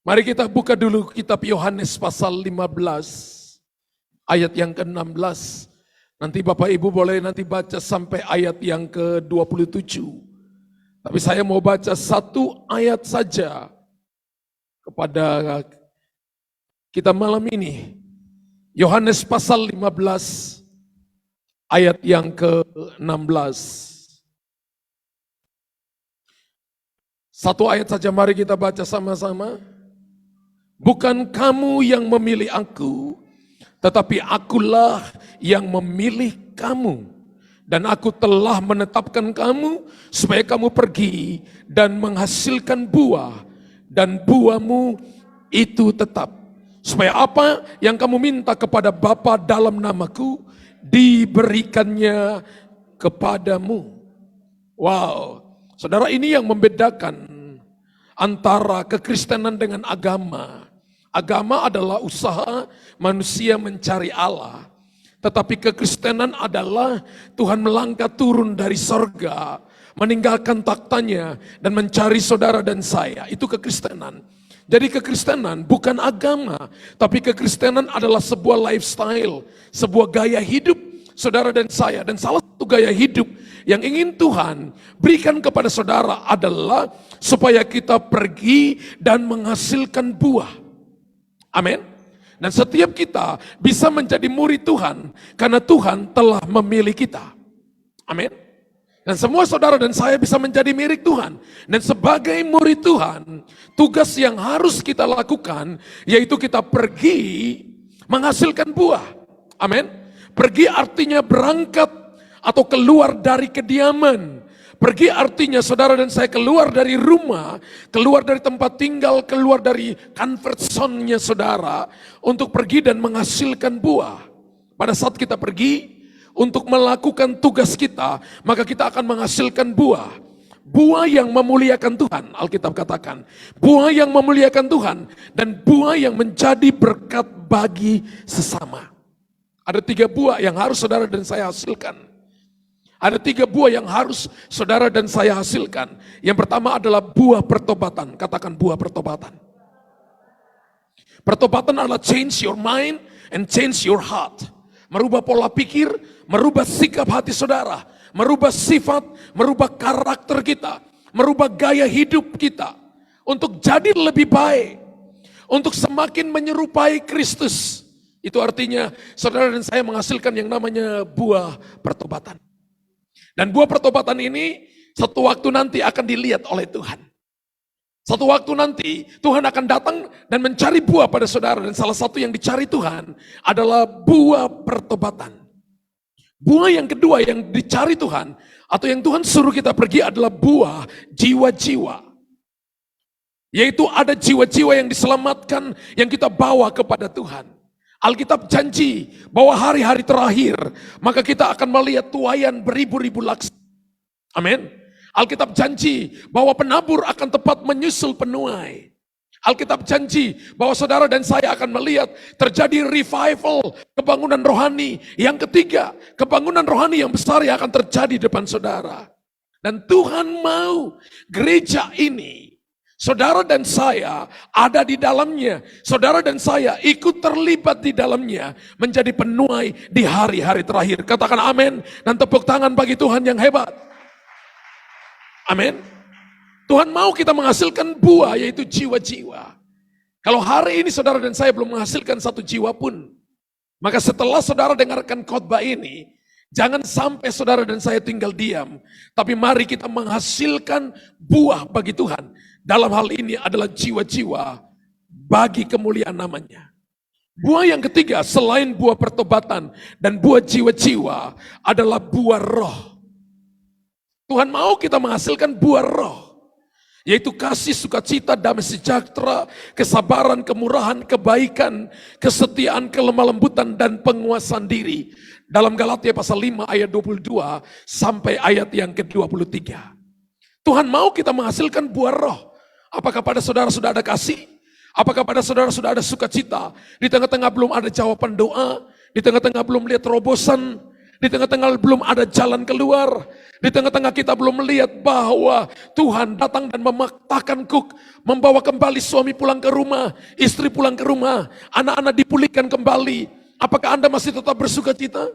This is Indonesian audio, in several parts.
Mari kita buka dulu kitab Yohanes pasal 15, ayat yang ke-16. Nanti Bapak Ibu boleh nanti baca sampai ayat yang ke-27. Tapi saya mau baca satu ayat saja kepada kita malam ini. Yohanes pasal 15, ayat yang ke-16. Satu ayat saja mari kita baca sama-sama. Bukan kamu yang memilih aku, tetapi akulah yang memilih kamu. Dan aku telah menetapkan kamu supaya kamu pergi dan menghasilkan buah. Dan buahmu itu tetap. Supaya apa yang kamu minta kepada Bapa dalam namaku, diberikannya kepadamu. Wow, saudara, ini yang membedakan antara kekristenan dengan agama. Agama adalah usaha manusia mencari Allah. Tetapi kekristenan adalah Tuhan melangkah turun dari sorga, meninggalkan taktanya dan mencari saudara dan saya. Itu kekristenan. Jadi kekristenan bukan agama, tapi kekristenan adalah sebuah lifestyle, sebuah gaya hidup saudara dan saya. Dan salah satu gaya hidup yang ingin Tuhan berikan kepada saudara adalah supaya kita pergi dan menghasilkan buah. Amin. Dan setiap kita bisa menjadi murid Tuhan karena Tuhan telah memilih kita. Amin. Dan semua saudara dan saya bisa menjadi milik Tuhan. Dan sebagai murid Tuhan, tugas yang harus kita lakukan yaitu kita pergi menghasilkan buah. Amin. Pergi artinya berangkat atau keluar dari kediaman. Pergi artinya saudara dan saya keluar dari rumah, keluar dari tempat tinggal, keluar dari comfort zone-nya saudara untuk pergi dan menghasilkan buah. Pada saat kita pergi untuk melakukan tugas kita, maka kita akan menghasilkan buah. Buah yang memuliakan Tuhan, Alkitab katakan. Buah yang memuliakan Tuhan dan buah yang menjadi berkat bagi sesama. Ada 3 buah yang harus saudara dan saya hasilkan. Ada 3 buah yang harus saudara dan saya hasilkan. Yang pertama adalah buah pertobatan. Katakan buah pertobatan. Pertobatan adalah change your mind and change your heart. Merubah pola pikir, merubah sikap hati saudara, merubah sifat, merubah karakter kita, merubah gaya hidup kita. Untuk jadi lebih baik, untuk semakin menyerupai Kristus. Itu artinya saudara dan saya menghasilkan yang namanya buah pertobatan. Dan buah pertobatan ini satu waktu nanti akan dilihat oleh Tuhan. Satu waktu nanti Tuhan akan datang dan mencari buah pada saudara. Dan salah satu yang dicari Tuhan adalah buah pertobatan. Buah yang kedua yang dicari Tuhan atau yang Tuhan suruh kita pergi adalah buah jiwa-jiwa. Yaitu ada jiwa-jiwa yang diselamatkan yang kita bawa kepada Tuhan. Alkitab janji bahwa hari-hari terakhir maka kita akan melihat tuaian beribu-ribu laksa. Amin. Alkitab janji bahwa penabur akan tepat menyusul penuai. Alkitab janji bahwa saudara dan saya akan melihat terjadi revival, kebangunan rohani. Yang ketiga, kebangunan rohani yang besar yang akan terjadi di depan saudara. Dan Tuhan mau gereja ini, saudara dan saya ada di dalamnya. Saudara dan saya ikut terlibat di dalamnya menjadi penuai di hari-hari terakhir. Katakan amin dan tepuk tangan bagi Tuhan yang hebat. Amin. Tuhan mau kita menghasilkan buah yaitu jiwa-jiwa. Kalau hari ini saudara dan saya belum menghasilkan satu jiwa pun, maka setelah saudara dengarkan khotbah ini, jangan sampai saudara dan saya tinggal diam. Tapi mari kita menghasilkan buah bagi Tuhan. Dalam hal ini adalah jiwa-jiwa bagi kemuliaan namanya. Buah yang ketiga selain buah pertobatan dan buah jiwa-jiwa adalah buah roh. Tuhan mau kita menghasilkan buah roh. Yaitu kasih, sukacita, damai sejahtera, kesabaran, kemurahan, kebaikan, kesetiaan, kelemah lembutan, dan penguasaan diri. Dalam Galatia pasal 5 ayat 22 sampai ayat yang ke-23. Tuhan mau kita menghasilkan buah roh. Apakah pada saudara sudah ada kasih? Apakah pada saudara sudah ada sukacita? Di tengah-tengah belum ada jawaban doa, di tengah-tengah belum lihat terobosan, Di tengah-tengah belum ada jalan keluar. Di tengah-tengah kita belum melihat bahwa Tuhan datang dan memaktakanku, membawa kembali suami pulang ke rumah, istri pulang ke rumah, anak-anak dipulihkan kembali. Apakah Anda masih tetap bersuka cita?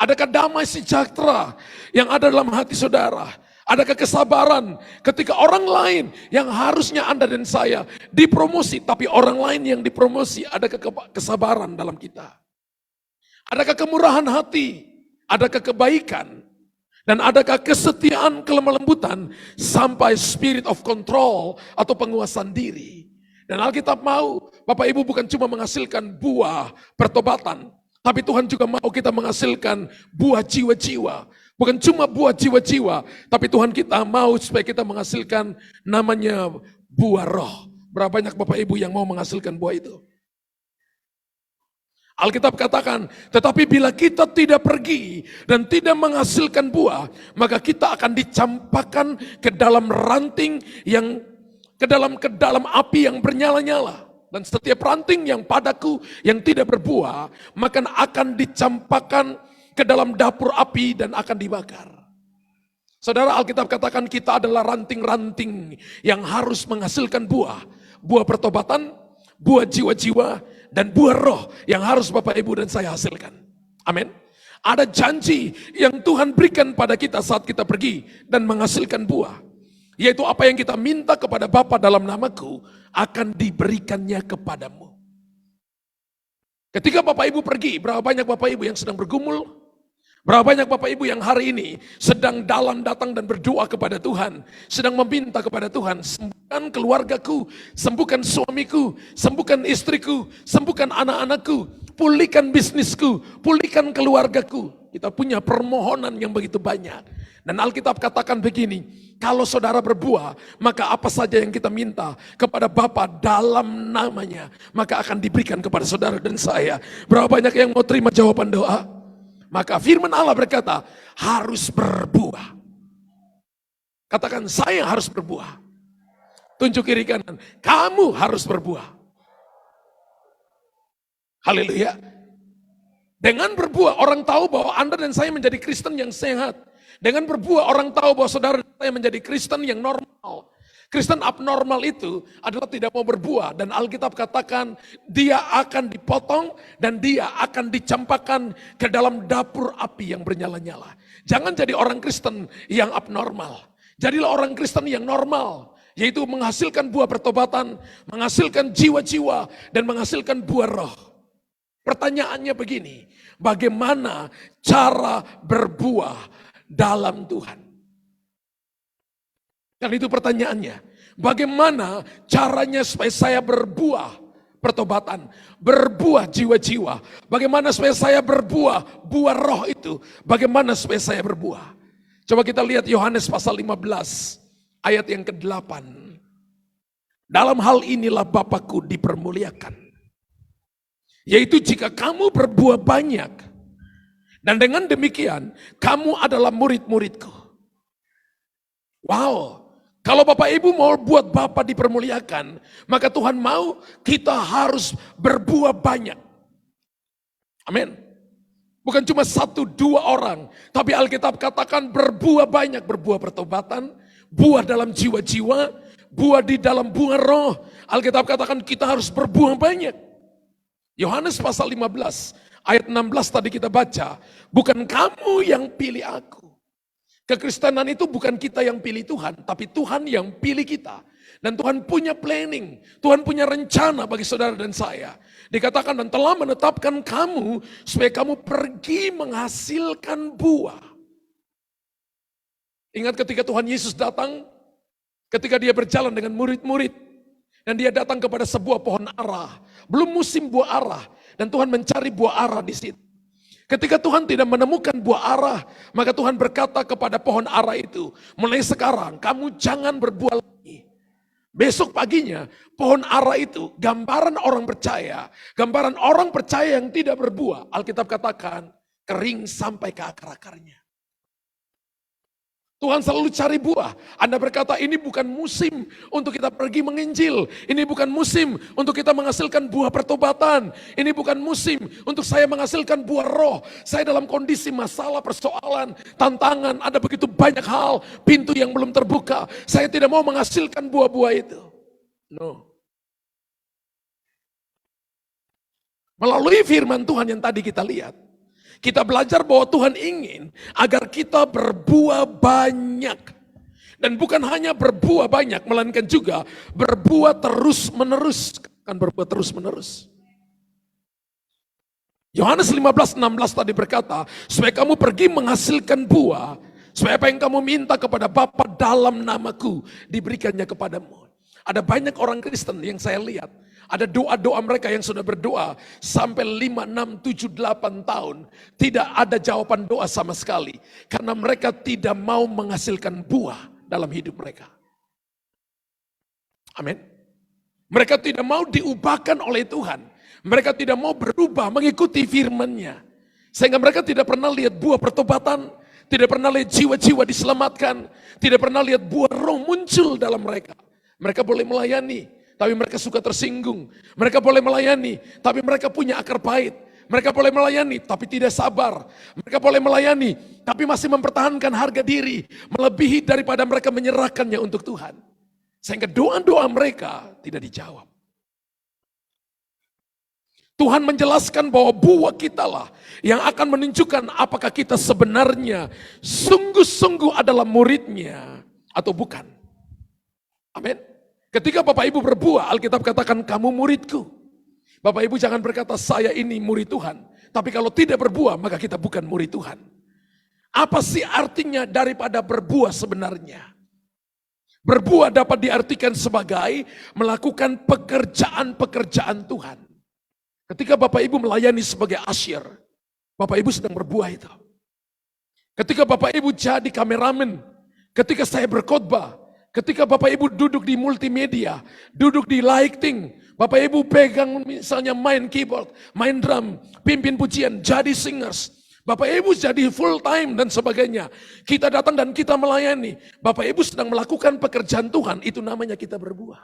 Adakah damai sejahtera yang ada dalam hati saudara? Adakah kesabaran ketika orang lain yang harusnya Anda dan saya dipromosi, tapi orang lain yang dipromosi, adakah kesabaran dalam kita? Adakah kemurahan hati? Adakah kebaikan? Dan adakah kesetiaan, kelemah lembutan sampai spirit of control atau penguasaan diri? Dan Alkitab mau Bapak Ibu bukan cuma menghasilkan buah pertobatan, tapi Tuhan juga mau kita menghasilkan buah jiwa-jiwa. Bukan cuma buah jiwa-jiwa, tapi Tuhan kita mau supaya kita menghasilkan namanya buah roh. Berapa banyak Bapak Ibu yang mau menghasilkan buah itu? Alkitab katakan, tetapi bila kita tidak pergi dan tidak menghasilkan buah, maka kita akan dicampakkan ke dalam ranting yang ke dalam api yang bernyala-nyala. Dan setiap ranting yang padaku yang tidak berbuah, maka akan dicampakkan ke dalam dapur api dan akan dibakar. Saudara, Alkitab katakan kita adalah ranting-ranting yang harus menghasilkan buah. Buah pertobatan, buah jiwa-jiwa, dan buah roh yang harus Bapak Ibu dan saya hasilkan. Amin. Ada janji yang Tuhan berikan pada kita saat kita pergi dan menghasilkan buah. Yaitu apa yang kita minta kepada Bapa dalam namaku akan diberikannya kepadamu. Ketika Bapak Ibu pergi, berapa banyak Bapak Ibu yang sedang bergumul? Berapa banyak Bapak Ibu yang hari ini sedang datang dan berdoa kepada Tuhan, sedang meminta kepada Tuhan, sembuhkan keluargaku, sembuhkan suamiku, sembuhkan istriku, sembuhkan anak-anakku, pulihkan bisnisku, pulihkan keluargaku. Kita punya permohonan yang begitu banyak. Dan Alkitab katakan begini, kalau saudara berbuah, maka apa saja yang kita minta kepada Bapa dalam namanya, maka akan diberikan kepada saudara dan saya. Berapa banyak yang mau terima jawaban doa? Maka firman Allah berkata, harus berbuah. Katakan, saya harus berbuah. Tunjuk kiri kanan, kamu harus berbuah. Haleluya. Dengan berbuah, orang tahu bahwa Anda dan saya menjadi Kristen yang sehat. Dengan berbuah, orang tahu bahwa saudara dan saya menjadi Kristen yang normal. Kristen abnormal itu adalah tidak mau berbuah, dan Alkitab katakan dia akan dipotong dan dia akan dicampakkan ke dalam dapur api yang bernyala-nyala. Jangan jadi orang Kristen yang abnormal. Jadilah orang Kristen yang normal, yaitu menghasilkan buah pertobatan, menghasilkan jiwa-jiwa, dan menghasilkan buah roh. Pertanyaannya begini, bagaimana cara berbuah dalam Tuhan? Dan itu pertanyaannya, bagaimana caranya supaya saya berbuah pertobatan, berbuah jiwa-jiwa, bagaimana supaya saya berbuah buah roh itu, bagaimana supaya saya berbuah. Coba kita lihat Yohanes pasal 15 ayat yang ke-8. Dalam hal inilah Bapakku dipermuliakan, yaitu jika kamu berbuah banyak, dan dengan demikian kamu adalah murid-muridku. Wow. Kalau Bapak Ibu mau buat Bapak dipermuliakan, maka Tuhan mau kita harus berbuah banyak. Amin. Bukan cuma 1-2 orang, tapi Alkitab katakan berbuah banyak, berbuah pertobatan, buah dalam jiwa-jiwa, buah di dalam buah roh. Alkitab katakan kita harus berbuah banyak. Yohanes pasal 15 ayat 16 tadi kita baca, bukan kamu yang pilih aku. Kekristenan itu bukan kita yang pilih Tuhan, tapi Tuhan yang pilih kita. Dan Tuhan punya planning, Tuhan punya rencana bagi saudara dan saya. Dikatakan dan telah menetapkan kamu supaya kamu pergi menghasilkan buah. Ingat ketika Tuhan Yesus datang, ketika dia berjalan dengan murid-murid, dan dia datang kepada sebuah pohon ara. Belum musim buah ara, dan Tuhan mencari buah ara di situ. Ketika Tuhan tidak menemukan buah ara, maka Tuhan berkata kepada pohon ara itu, mulai sekarang kamu jangan berbuah lagi. Besok paginya pohon ara itu gambaran orang percaya, gambaran orang percaya yang tidak berbuah. Alkitab katakan kering sampai ke akar-akarnya. Tuhan selalu cari buah. Anda berkata ini bukan musim untuk kita pergi menginjil. Ini bukan musim untuk kita menghasilkan buah pertobatan. Ini bukan musim untuk saya menghasilkan buah roh. Saya dalam kondisi masalah, persoalan, tantangan. Ada begitu banyak hal, pintu yang belum terbuka. Saya tidak mau menghasilkan buah-buah itu. No. Melalui firman Tuhan yang tadi kita lihat, kita belajar bahwa Tuhan ingin agar kita berbuah banyak. Dan bukan hanya berbuah banyak, melainkan juga berbuah terus menerus. Kan berbuah terus menerus. Yohanes 15:16 tadi berkata, supaya kamu pergi menghasilkan buah, supaya apa yang kamu minta kepada Bapa dalam namaku, diberikannya kepadamu. Ada banyak orang Kristen yang saya lihat, ada doa-doa mereka yang sudah berdoa sampai 5, 6, 7, 8 tahun. Tidak ada jawaban doa sama sekali. Karena mereka tidak mau menghasilkan buah dalam hidup mereka. Amin. Mereka tidak mau diubahkan oleh Tuhan. Mereka tidak mau berubah mengikuti firman-Nya. Sehingga mereka tidak pernah lihat buah pertobatan. Tidak pernah lihat jiwa-jiwa diselamatkan. Tidak pernah lihat buah roh muncul dalam mereka. Mereka boleh melayani, tapi mereka suka tersinggung. Mereka boleh melayani, tapi mereka punya akar pahit. Mereka boleh melayani, tapi tidak sabar. Mereka boleh melayani, tapi masih mempertahankan harga diri. Melebihi daripada mereka menyerahkannya untuk Tuhan. Sehingga doa-doa mereka tidak dijawab. Tuhan menjelaskan bahwa buah kita lah yang akan menunjukkan apakah kita sebenarnya sungguh-sungguh adalah muridnya atau bukan. Amin. Ketika Bapak Ibu berbuah, Alkitab katakan kamu muridku. Bapak Ibu jangan berkata saya ini murid Tuhan. Tapi kalau tidak berbuah maka kita bukan murid Tuhan. Apa sih artinya daripada berbuah sebenarnya? Berbuah dapat diartikan sebagai melakukan pekerjaan-pekerjaan Tuhan. Ketika Bapak Ibu melayani sebagai asyir, Bapak Ibu sedang berbuah itu. Ketika Bapak Ibu jadi kameramen, ketika saya berkhotbah, ketika Bapak Ibu duduk di multimedia, duduk di lighting, Bapak Ibu pegang misalnya main keyboard, main drum, pimpin pujian, jadi singers. Bapak Ibu jadi full time dan sebagainya. Kita datang dan kita melayani. Bapak Ibu sedang melakukan pekerjaan Tuhan, itu namanya kita berbuah.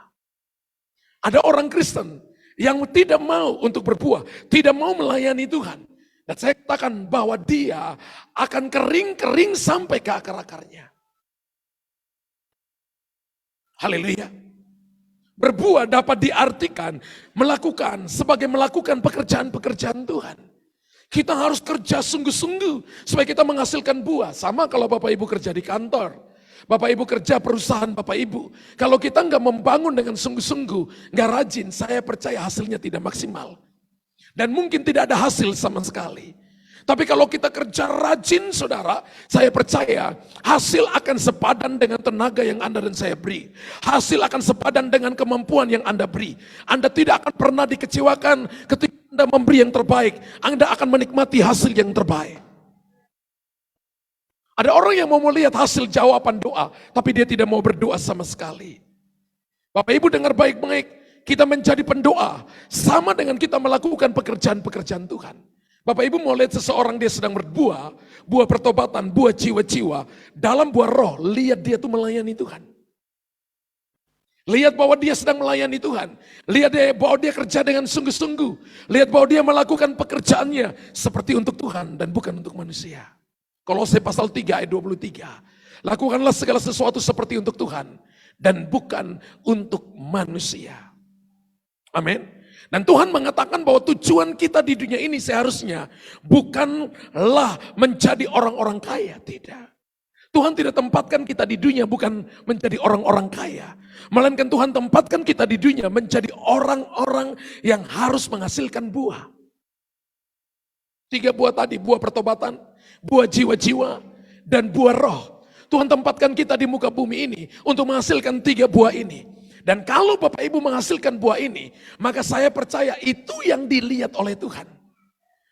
Ada orang Kristen yang tidak mau untuk berbuah, tidak mau melayani Tuhan. Dan saya katakan bahwa dia akan kering-kering sampai ke akar-akarnya. Haleluya. Berbuah dapat diartikan melakukan sebagai melakukan pekerjaan-pekerjaan Tuhan. Kita harus kerja sungguh-sungguh supaya kita menghasilkan buah. Sama kalau Bapak Ibu kerja di kantor. Bapak Ibu kerja perusahaan Bapak Ibu. Kalau kita nggak membangun dengan sungguh-sungguh, nggak rajin, saya percaya hasilnya tidak maksimal. Dan mungkin tidak ada hasil sama sekali. Tapi kalau kita kerja rajin saudara, saya percaya hasil akan sepadan dengan tenaga yang Anda dan saya beri. Hasil akan sepadan dengan kemampuan yang Anda beri. Anda tidak akan pernah dikecewakan ketika Anda memberi yang terbaik. Anda akan menikmati hasil yang terbaik. Ada orang yang mau melihat hasil jawaban doa, tapi dia tidak mau berdoa sama sekali. Bapak Ibu dengar baik-baik, kita menjadi pendoa, sama dengan kita melakukan pekerjaan-pekerjaan Tuhan. Bapak Ibu mau lihat seseorang dia sedang berbuah, buah pertobatan, buah jiwa-jiwa, dalam buah roh, lihat dia tuh melayani Tuhan. Lihat bahwa dia sedang melayani Tuhan. Lihat bahwa dia kerja dengan sungguh-sungguh. Lihat bahwa dia melakukan pekerjaannya seperti untuk Tuhan dan bukan untuk manusia. Kolose pasal 3 ayat 23. Lakukanlah segala sesuatu seperti untuk Tuhan dan bukan untuk manusia. Amin. Dan Tuhan mengatakan bahwa tujuan kita di dunia ini seharusnya bukanlah menjadi orang-orang kaya, tidak. Tuhan tidak tempatkan kita di dunia bukan menjadi orang-orang kaya. Melainkan Tuhan tempatkan kita di dunia menjadi orang-orang yang harus menghasilkan buah. 3 buah tadi, buah pertobatan, buah jiwa-jiwa, dan buah roh. Tuhan tempatkan kita di muka bumi ini untuk menghasilkan 3 buah ini. Dan kalau Bapak Ibu menghasilkan buah ini, maka saya percaya itu yang dilihat oleh Tuhan.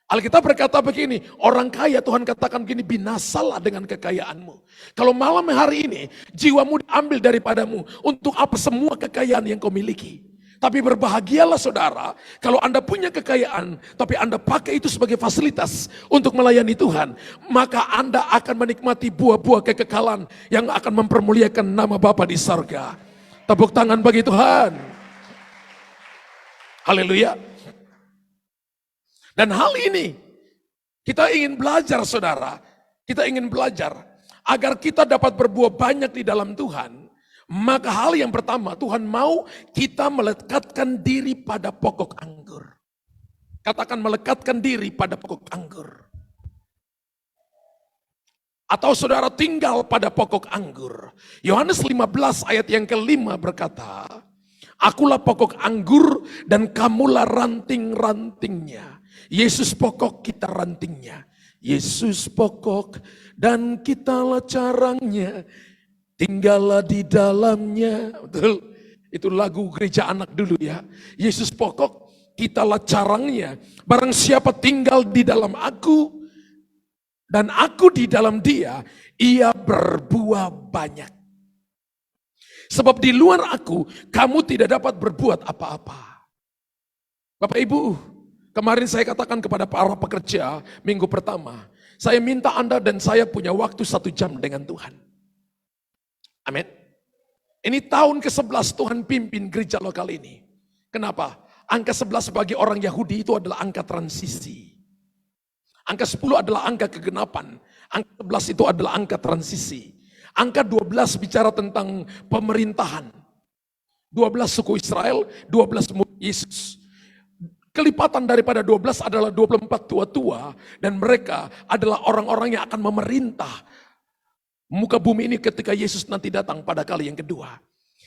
Alkitab berkata begini, orang kaya Tuhan katakan begini, binasalah dengan kekayaanmu. Kalau malam hari ini jiwamu diambil daripadamu, untuk apa semua kekayaan yang kau miliki? Tapi berbahagialah saudara, kalau Anda punya kekayaan, tapi Anda pakai itu sebagai fasilitas untuk melayani Tuhan, maka Anda akan menikmati buah-buah kekekalan yang akan mempermuliakan nama Bapa di sorga. Tepuk tangan bagi Tuhan. Haleluya. Dan hal ini, kita ingin belajar saudara, kita ingin belajar agar kita dapat berbuah banyak di dalam Tuhan. Maka hal yang pertama, Tuhan mau kita melekatkan diri pada pokok anggur. Katakan melekatkan diri pada pokok anggur. Atau saudara tinggal pada pokok anggur. Yohanes 15 ayat yang kelima berkata, Akulah pokok anggur dan kamulah ranting-rantingnya. Yesus pokok, kita rantingnya. Yesus pokok dan kitalah carangnya. Tinggallah di dalamnya. Betul. Itu lagu gereja anak dulu ya. Yesus pokok, kitalah carangnya. Barang siapa tinggal di dalam aku, dan aku di dalam dia, ia berbuah banyak. Sebab di luar aku, kamu tidak dapat berbuat apa-apa. Bapak Ibu, kemarin saya katakan kepada para pekerja, minggu pertama, saya minta Anda dan saya punya waktu 1 jam dengan Tuhan. Amin. Ini tahun ke-11 Tuhan pimpin gereja lokal ini. Kenapa? Angka 11 bagi orang Yahudi itu adalah angka transisi. Angka 10 adalah angka kegenapan. Angka 11 itu adalah angka transisi. Angka 12 bicara tentang pemerintahan. 12 suku Israel, 12 murid Yesus. Kelipatan daripada 12 adalah 24 tua-tua. Dan mereka adalah orang-orang yang akan memerintah muka bumi ini ketika Yesus nanti datang pada kali yang kedua.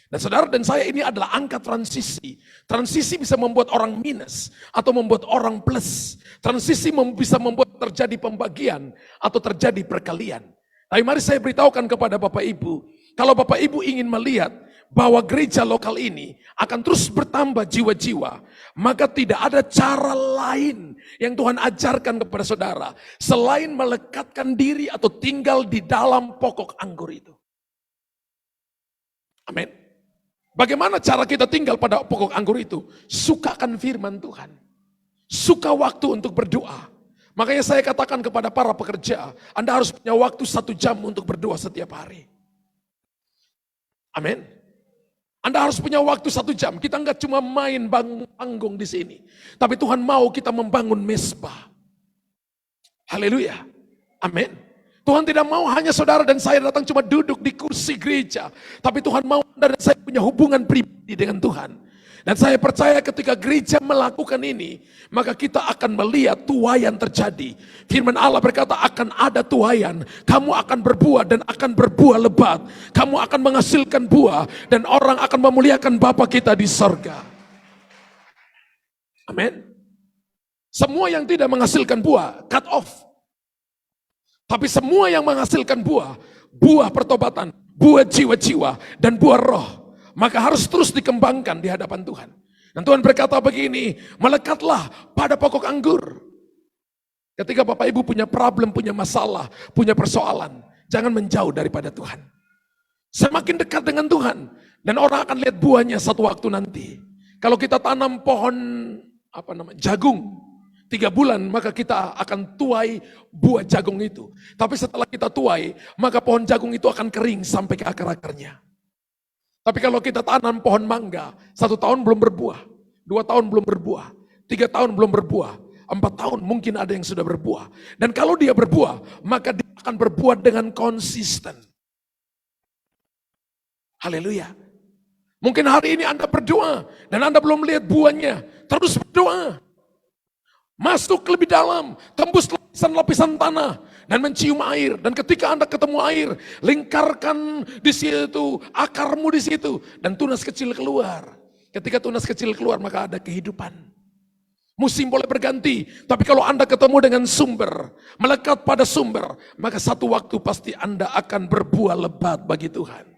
Dan saudara dan saya ini adalah angka transisi. Transisi bisa membuat orang minus atau membuat orang plus. Transisi bisa membuat terjadi pembagian atau terjadi perkalian. Tapi mari saya beritahukan kepada Bapak Ibu, kalau Bapak Ibu ingin melihat bahwa gereja lokal ini akan terus bertambah jiwa-jiwa, maka tidak ada cara lain yang Tuhan ajarkan kepada saudara selain melekatkan diri atau tinggal di dalam pokok anggur itu. Amin. Bagaimana cara kita tinggal pada pokok anggur itu? Sukakan firman Tuhan. Suka waktu untuk berdoa. Makanya saya katakan kepada para pekerja, Anda harus punya waktu 1 jam untuk berdoa setiap hari. Amin. Anda harus punya waktu 1 jam. Kita enggak cuma main panggung di sini. Tapi Tuhan mau kita membangun mesbah. Haleluya. Amin. Tuhan tidak mau hanya saudara dan saya datang cuma duduk di kursi gereja. Tapi Tuhan mau Anda dan saya punya hubungan pribadi dengan Tuhan. Dan saya percaya ketika gereja melakukan ini, maka kita akan melihat tuaian terjadi. Firman Allah berkata akan ada tuaian. Kamu akan berbuah dan akan berbuah lebat. Kamu akan menghasilkan buah dan orang akan memuliakan Bapa kita di sorga. Amin. Semua yang tidak menghasilkan buah, cut off. Tapi semua yang menghasilkan buah, buah pertobatan, buah jiwa-jiwa, dan buah roh, maka harus terus dikembangkan di hadapan Tuhan. Dan Tuhan berkata begini, melekatlah pada pokok anggur. Ketika Bapak Ibu punya problem, punya masalah, punya persoalan, jangan menjauh daripada Tuhan. Semakin dekat dengan Tuhan, dan orang akan lihat buahnya satu waktu nanti. Kalau kita tanam pohon jagung, 3 bulan maka kita akan tuai buah jagung itu. Tapi setelah kita tuai, maka pohon jagung itu akan kering sampai ke akar-akarnya. Tapi kalau kita tanam pohon mangga, 1 tahun belum berbuah, 2 tahun belum berbuah, 3 tahun belum berbuah, 4 tahun mungkin ada yang sudah berbuah. Dan kalau dia berbuah, maka dia akan berbuah dengan konsisten. Haleluya. Mungkin hari ini Anda berdoa, dan Anda belum lihat buahnya, terus berdoa. Masuk lebih dalam, tembus lapisan-lapisan tanah, dan mencium air. Dan ketika Anda ketemu air, lingkarkan di situ, akarmu di situ, dan tunas kecil keluar. Ketika tunas kecil keluar, maka ada kehidupan. Musim boleh berganti, tapi kalau Anda ketemu dengan sumber, melekat pada sumber, maka satu waktu pasti Anda akan berbuah lebat bagi Tuhan.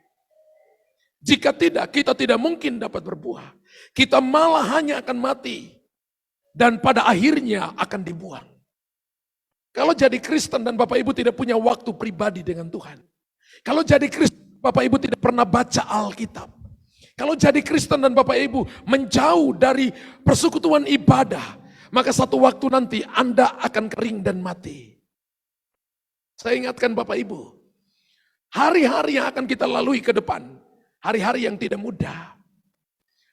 Jika tidak, kita tidak mungkin dapat berbuah. Kita malah hanya akan mati. Dan pada akhirnya akan dibuang. Kalau jadi Kristen dan Bapak Ibu tidak punya waktu pribadi dengan Tuhan. Kalau jadi Kristen, Bapak Ibu tidak pernah baca Alkitab. Kalau jadi Kristen dan Bapak Ibu menjauh dari persekutuan ibadah, maka satu waktu nanti Anda akan kering dan mati. Saya ingatkan Bapak Ibu, hari-hari yang akan kita lalui ke depan, hari-hari yang tidak mudah.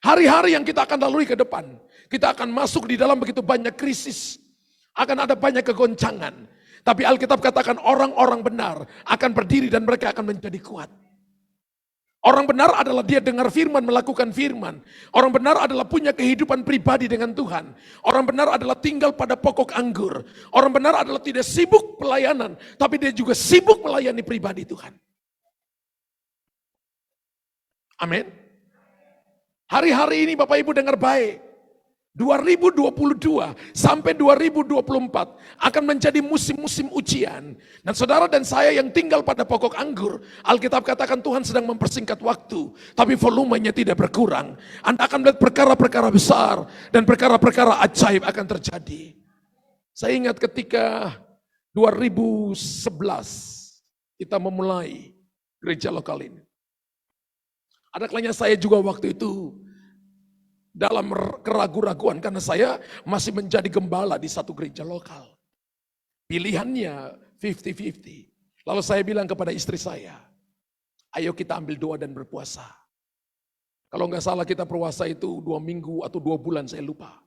Hari-hari yang kita akan lalui ke depan, kita akan masuk di dalam begitu banyak krisis. Akan ada banyak kegoncangan. Tapi Alkitab katakan orang-orang benar akan berdiri dan mereka akan menjadi kuat. Orang benar adalah dia dengar firman, melakukan firman. Orang benar adalah punya kehidupan pribadi dengan Tuhan. Orang benar adalah tinggal pada pokok anggur. Orang benar adalah tidak sibuk pelayanan, tapi dia juga sibuk melayani pribadi Tuhan. Amin. Hari-hari ini Bapak Ibu dengar baik. 2022 sampai 2024 akan menjadi musim-musim ujian. Dan saudara dan saya yang tinggal pada pokok anggur, Alkitab katakan Tuhan sedang mempersingkat waktu, tapi volumenya tidak berkurang. Anda akan melihat perkara-perkara besar dan perkara-perkara ajaib akan terjadi. Saya ingat ketika 2011 kita memulai gereja lokal ini. Ada kalanya saya juga waktu itu dalam keraguan-raguan karena saya masih menjadi gembala di satu gereja lokal. Pilihannya 50-50. Lalu saya bilang kepada istri saya, ayo kita ambil doa dan berpuasa. Kalau nggak salah kita puasa itu 2 minggu atau 2 bulan, saya lupa.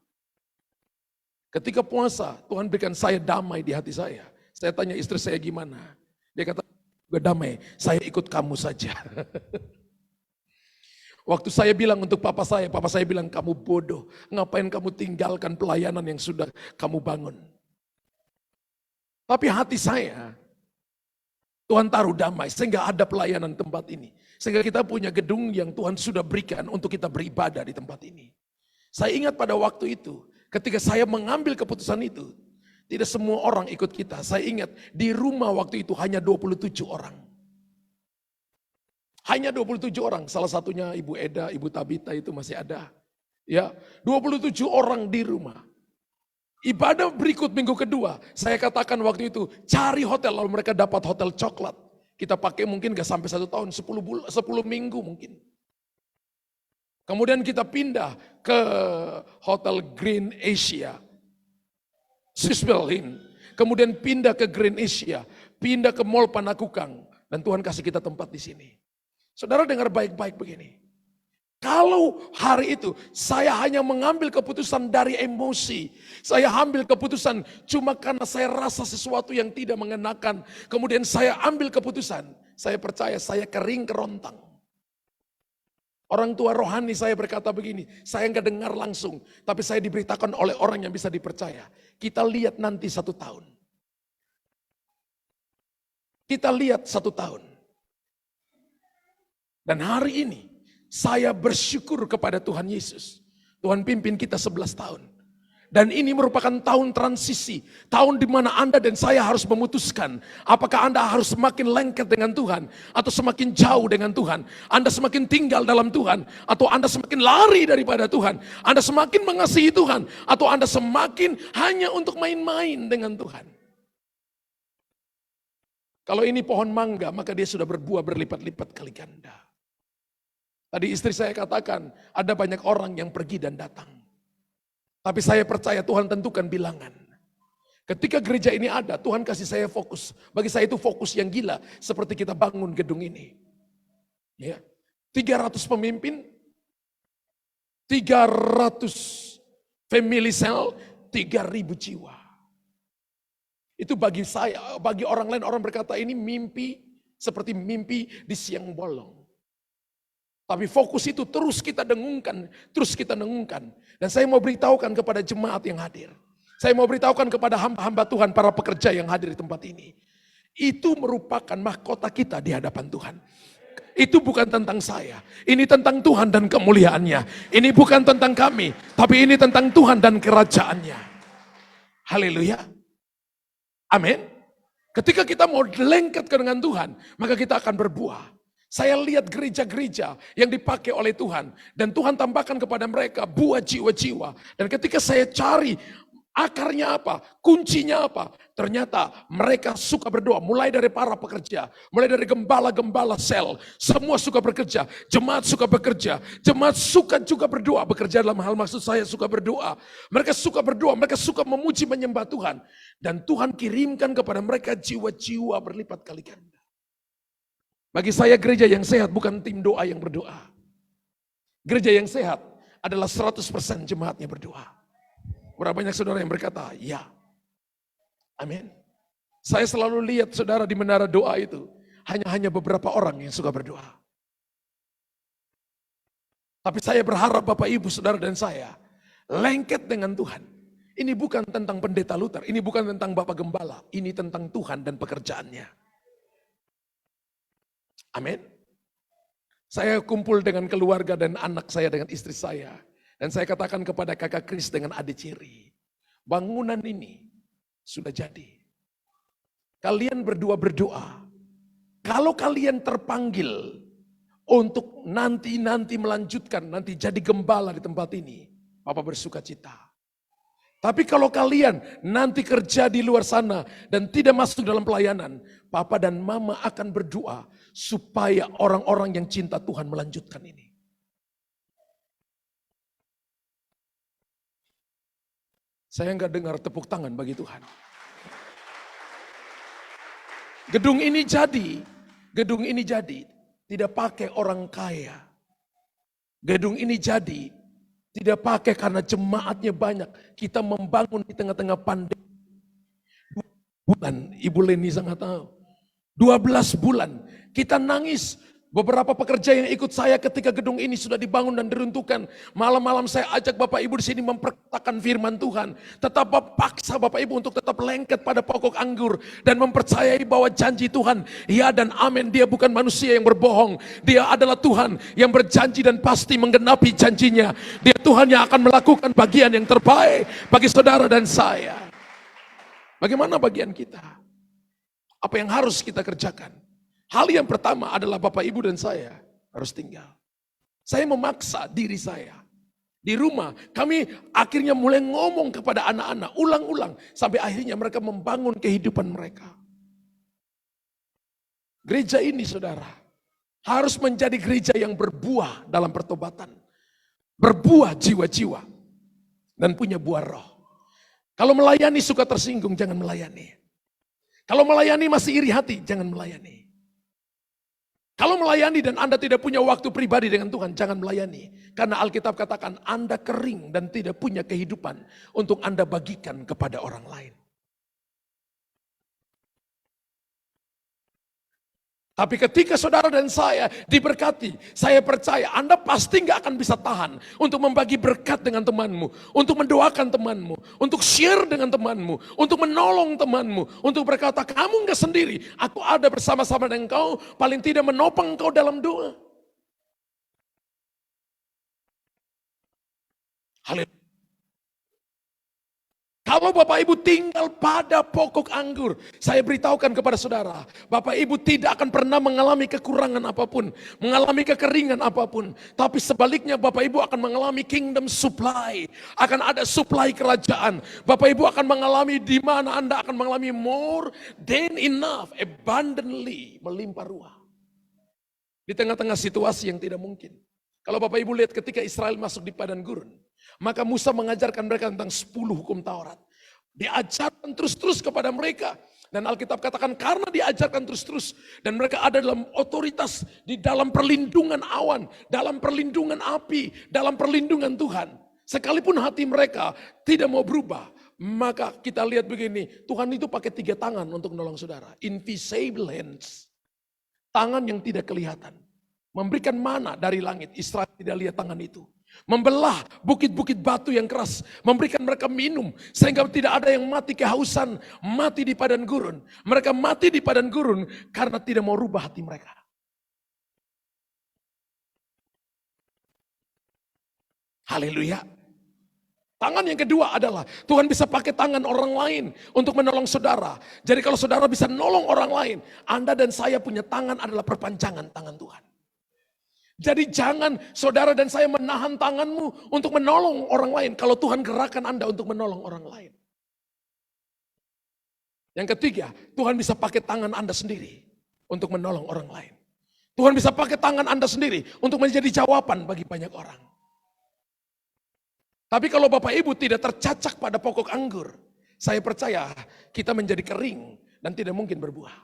Ketika puasa, Tuhan berikan saya damai di hati saya. Saya tanya istri saya gimana. Dia kata, gue damai, saya ikut kamu saja. Waktu saya bilang untuk papa saya bilang kamu bodoh. Ngapain kamu tinggalkan pelayanan yang sudah kamu bangun. Tapi hati saya, Tuhan taruh damai sehingga ada pelayanan tempat ini. Sehingga kita punya gedung yang Tuhan sudah berikan untuk kita beribadah di tempat ini. Saya ingat pada waktu itu, ketika saya mengambil keputusan itu, tidak semua orang ikut kita. Saya ingat di rumah waktu itu hanya 27 orang. Hanya 27 orang, salah satunya Ibu Eda, Ibu Tabita itu masih ada. Ya, 27 orang di rumah. Ibadah berikut minggu kedua, saya katakan waktu itu, cari hotel, lalu mereka dapat hotel coklat. Kita pakai mungkin gak sampai 1 tahun, 10 minggu mungkin. Kemudian kita pindah ke Hotel Green Asia, Swiss Berlin. Kemudian pindah ke Green Asia, pindah ke Mall Panakukang. Dan Tuhan kasih kita tempat di sini. Saudara dengar baik-baik begini. Kalau hari itu saya hanya mengambil keputusan dari emosi. Saya ambil keputusan cuma karena saya rasa sesuatu yang tidak mengenakan. Kemudian saya ambil keputusan. Saya percaya saya kering kerontang. Orang tua rohani saya berkata begini. Saya enggak dengar langsung. Tapi saya diberitakan oleh orang yang bisa dipercaya. Kita lihat nanti 1 tahun. Kita lihat 1 tahun. Dan hari ini saya bersyukur kepada Tuhan Yesus. Tuhan pimpin kita 11 tahun. Dan ini merupakan tahun transisi. Tahun di mana Anda dan saya harus memutuskan. Apakah Anda harus semakin lengket dengan Tuhan. Atau semakin jauh dengan Tuhan. Anda semakin tinggal dalam Tuhan. Atau Anda semakin lari daripada Tuhan. Anda semakin mengasihi Tuhan. Atau Anda semakin hanya untuk main-main dengan Tuhan. Kalau ini pohon mangga, maka dia sudah berbuah berlipat-lipat kali ganda. Tadi istri saya katakan, ada banyak orang yang pergi dan datang. Tapi saya percaya Tuhan tentukan bilangan. Ketika gereja ini ada, Tuhan kasih saya fokus. Bagi saya itu fokus yang gila, seperti kita bangun gedung ini. Ya, 300 pemimpin, 300 family cell, 3.000 jiwa. Itu bagi saya, bagi orang lain, orang berkata ini mimpi seperti mimpi di siang bolong. Tapi fokus itu terus kita dengungkan, terus kita dengungkan. Dan saya mau beritahukan kepada jemaat yang hadir. Saya mau beritahukan kepada hamba-hamba Tuhan, para pekerja yang hadir di tempat ini. Itu merupakan mahkota kita di hadapan Tuhan. Itu bukan tentang saya. Ini tentang Tuhan dan kemuliaannya. Ini bukan tentang kami, tapi ini tentang Tuhan dan kerajaannya. Haleluya. Amin. Ketika kita mau lengket dengan Tuhan, maka kita akan berbuah. Saya lihat gereja-gereja yang dipakai oleh Tuhan. Dan Tuhan tambahkan kepada mereka buah jiwa-jiwa. Dan ketika saya cari Akarnya apa? Kuncinya apa? Ternyata mereka suka berdoa. Mulai dari para pekerja, mulai dari gembala-gembala sel, semua suka bekerja. Jemaat suka bekerja. Jemaat suka juga berdoa. Bekerja dalam hal maksud saya suka berdoa. Mereka suka berdoa, mereka suka memuji menyembah Tuhan. Dan Tuhan kirimkan kepada mereka jiwa-jiwa berlipat kali ganda. Bagi saya gereja yang sehat bukan tim doa yang berdoa. Gereja yang sehat adalah 100% jemaatnya berdoa. Berapa banyak saudara yang berkata, ya. Amin. Saya selalu lihat saudara di menara doa itu, hanya beberapa orang yang suka berdoa. Tapi saya berharap Bapak Ibu, saudara dan saya, lengket dengan Tuhan. Ini bukan tentang pendeta Luther, ini bukan tentang Bapak Gembala, ini tentang Tuhan dan pekerjaannya. Amin. Saya kumpul dengan keluarga dan anak saya dengan istri saya. Dan saya katakan kepada kakak Kris dengan adik Ciri, bangunan ini sudah jadi. Kalian berdua berdoa. Kalau kalian terpanggil untuk nanti melanjutkan, nanti jadi gembala di tempat ini, Papa bersuka cita. Tapi kalau kalian nanti kerja di luar sana dan tidak masuk dalam pelayanan, Papa dan Mama akan berdoa supaya orang-orang yang cinta Tuhan melanjutkan ini. Saya enggak dengar tepuk tangan bagi Tuhan. Gedung ini jadi tidak pakai orang kaya. Gedung ini jadi tidak pakai karena jemaatnya banyak. Kita membangun di tengah-tengah pandemi. 2 bulan, Ibu Leni sangat tahu. 12 bulan kita nangis. Beberapa pekerja yang ikut saya ketika gedung ini sudah dibangun dan diruntuhkan. Malam-malam saya ajak Bapak Ibu di sini memperkatakan firman Tuhan. Tetap paksa Bapak Ibu untuk tetap lengket pada pokok anggur. Dan mempercayai bahwa janji Tuhan, ya dan amin. Dia bukan manusia yang berbohong. Dia adalah Tuhan yang berjanji dan pasti menggenapi janjinya. Dia Tuhan yang akan melakukan bagian yang terbaik bagi saudara dan saya. Bagaimana bagian kita? Apa yang harus kita kerjakan? Hal yang pertama adalah Bapak Ibu dan saya harus tinggal. Saya memaksa diri saya. Di rumah kami akhirnya mulai ngomong kepada anak-anak ulang-ulang. Sampai akhirnya mereka membangun kehidupan mereka. Gereja ini saudara harus menjadi gereja yang berbuah dalam pertobatan. Berbuah jiwa-jiwa. Dan punya buah roh. Kalau melayani suka tersinggung jangan melayani. Kalau melayani masih iri hati jangan melayani. Kalau melayani dan Anda tidak punya waktu pribadi dengan Tuhan, jangan melayani. Karena Alkitab katakan Anda kering dan tidak punya kehidupan untuk Anda bagikan kepada orang lain. Tapi ketika saudara dan saya diberkati, saya percaya Anda pasti nggak akan bisa tahan untuk membagi berkat dengan temanmu, untuk mendoakan temanmu, untuk share dengan temanmu, untuk menolong temanmu, untuk berkata kamu nggak sendiri, aku ada bersama-sama dengan engkau, paling tidak menopang engkau dalam doa. Haleluya. Kalau Bapak Ibu tinggal pada pokok anggur, saya beritahukan kepada saudara, Bapak Ibu tidak akan pernah mengalami kekurangan apapun, mengalami kekeringan apapun. Tapi sebaliknya Bapak Ibu akan mengalami kingdom supply, akan ada supply kerajaan. Bapak Ibu akan mengalami di mana Anda akan mengalami more than enough, abundantly, melimpah ruah. Di tengah-tengah situasi yang tidak mungkin. Kalau Bapak Ibu lihat ketika Israel masuk di padang gurun, maka Musa mengajarkan mereka tentang 10 hukum Taurat. Diajarkan terus-terus kepada mereka. Dan Alkitab katakan karena diajarkan terus-terus. Dan mereka ada dalam otoritas, di dalam perlindungan awan, dalam perlindungan api, dalam perlindungan Tuhan. Sekalipun hati mereka tidak mau berubah. Maka kita lihat begini, Tuhan itu pakai 3 tangan untuk menolong saudara. Invisible hands. Tangan yang tidak kelihatan. Memberikan mana dari langit, Israel tidak lihat tangan itu. Membelah bukit-bukit batu yang keras, memberikan mereka minum, sehingga tidak ada yang mati kehausan, mati di padang gurun. Mereka mati di padang gurun karena tidak mau rubah hati mereka. Haleluya. Tangan yang kedua adalah Tuhan bisa pakai tangan orang lain untuk menolong saudara. Jadi kalau saudara bisa nolong orang lain, Anda dan saya punya tangan adalah perpanjangan tangan Tuhan. Jadi jangan saudara dan saya menahan tanganmu untuk menolong orang lain. Kalau Tuhan gerakan Anda untuk menolong orang lain. Yang ketiga, Tuhan bisa pakai tangan Anda sendiri untuk menolong orang lain. Tuhan bisa pakai tangan Anda sendiri untuk menjadi jawaban bagi banyak orang. Tapi kalau Bapak Ibu tidak tercacak pada pokok anggur, saya percaya kita menjadi kering dan tidak mungkin berbuah.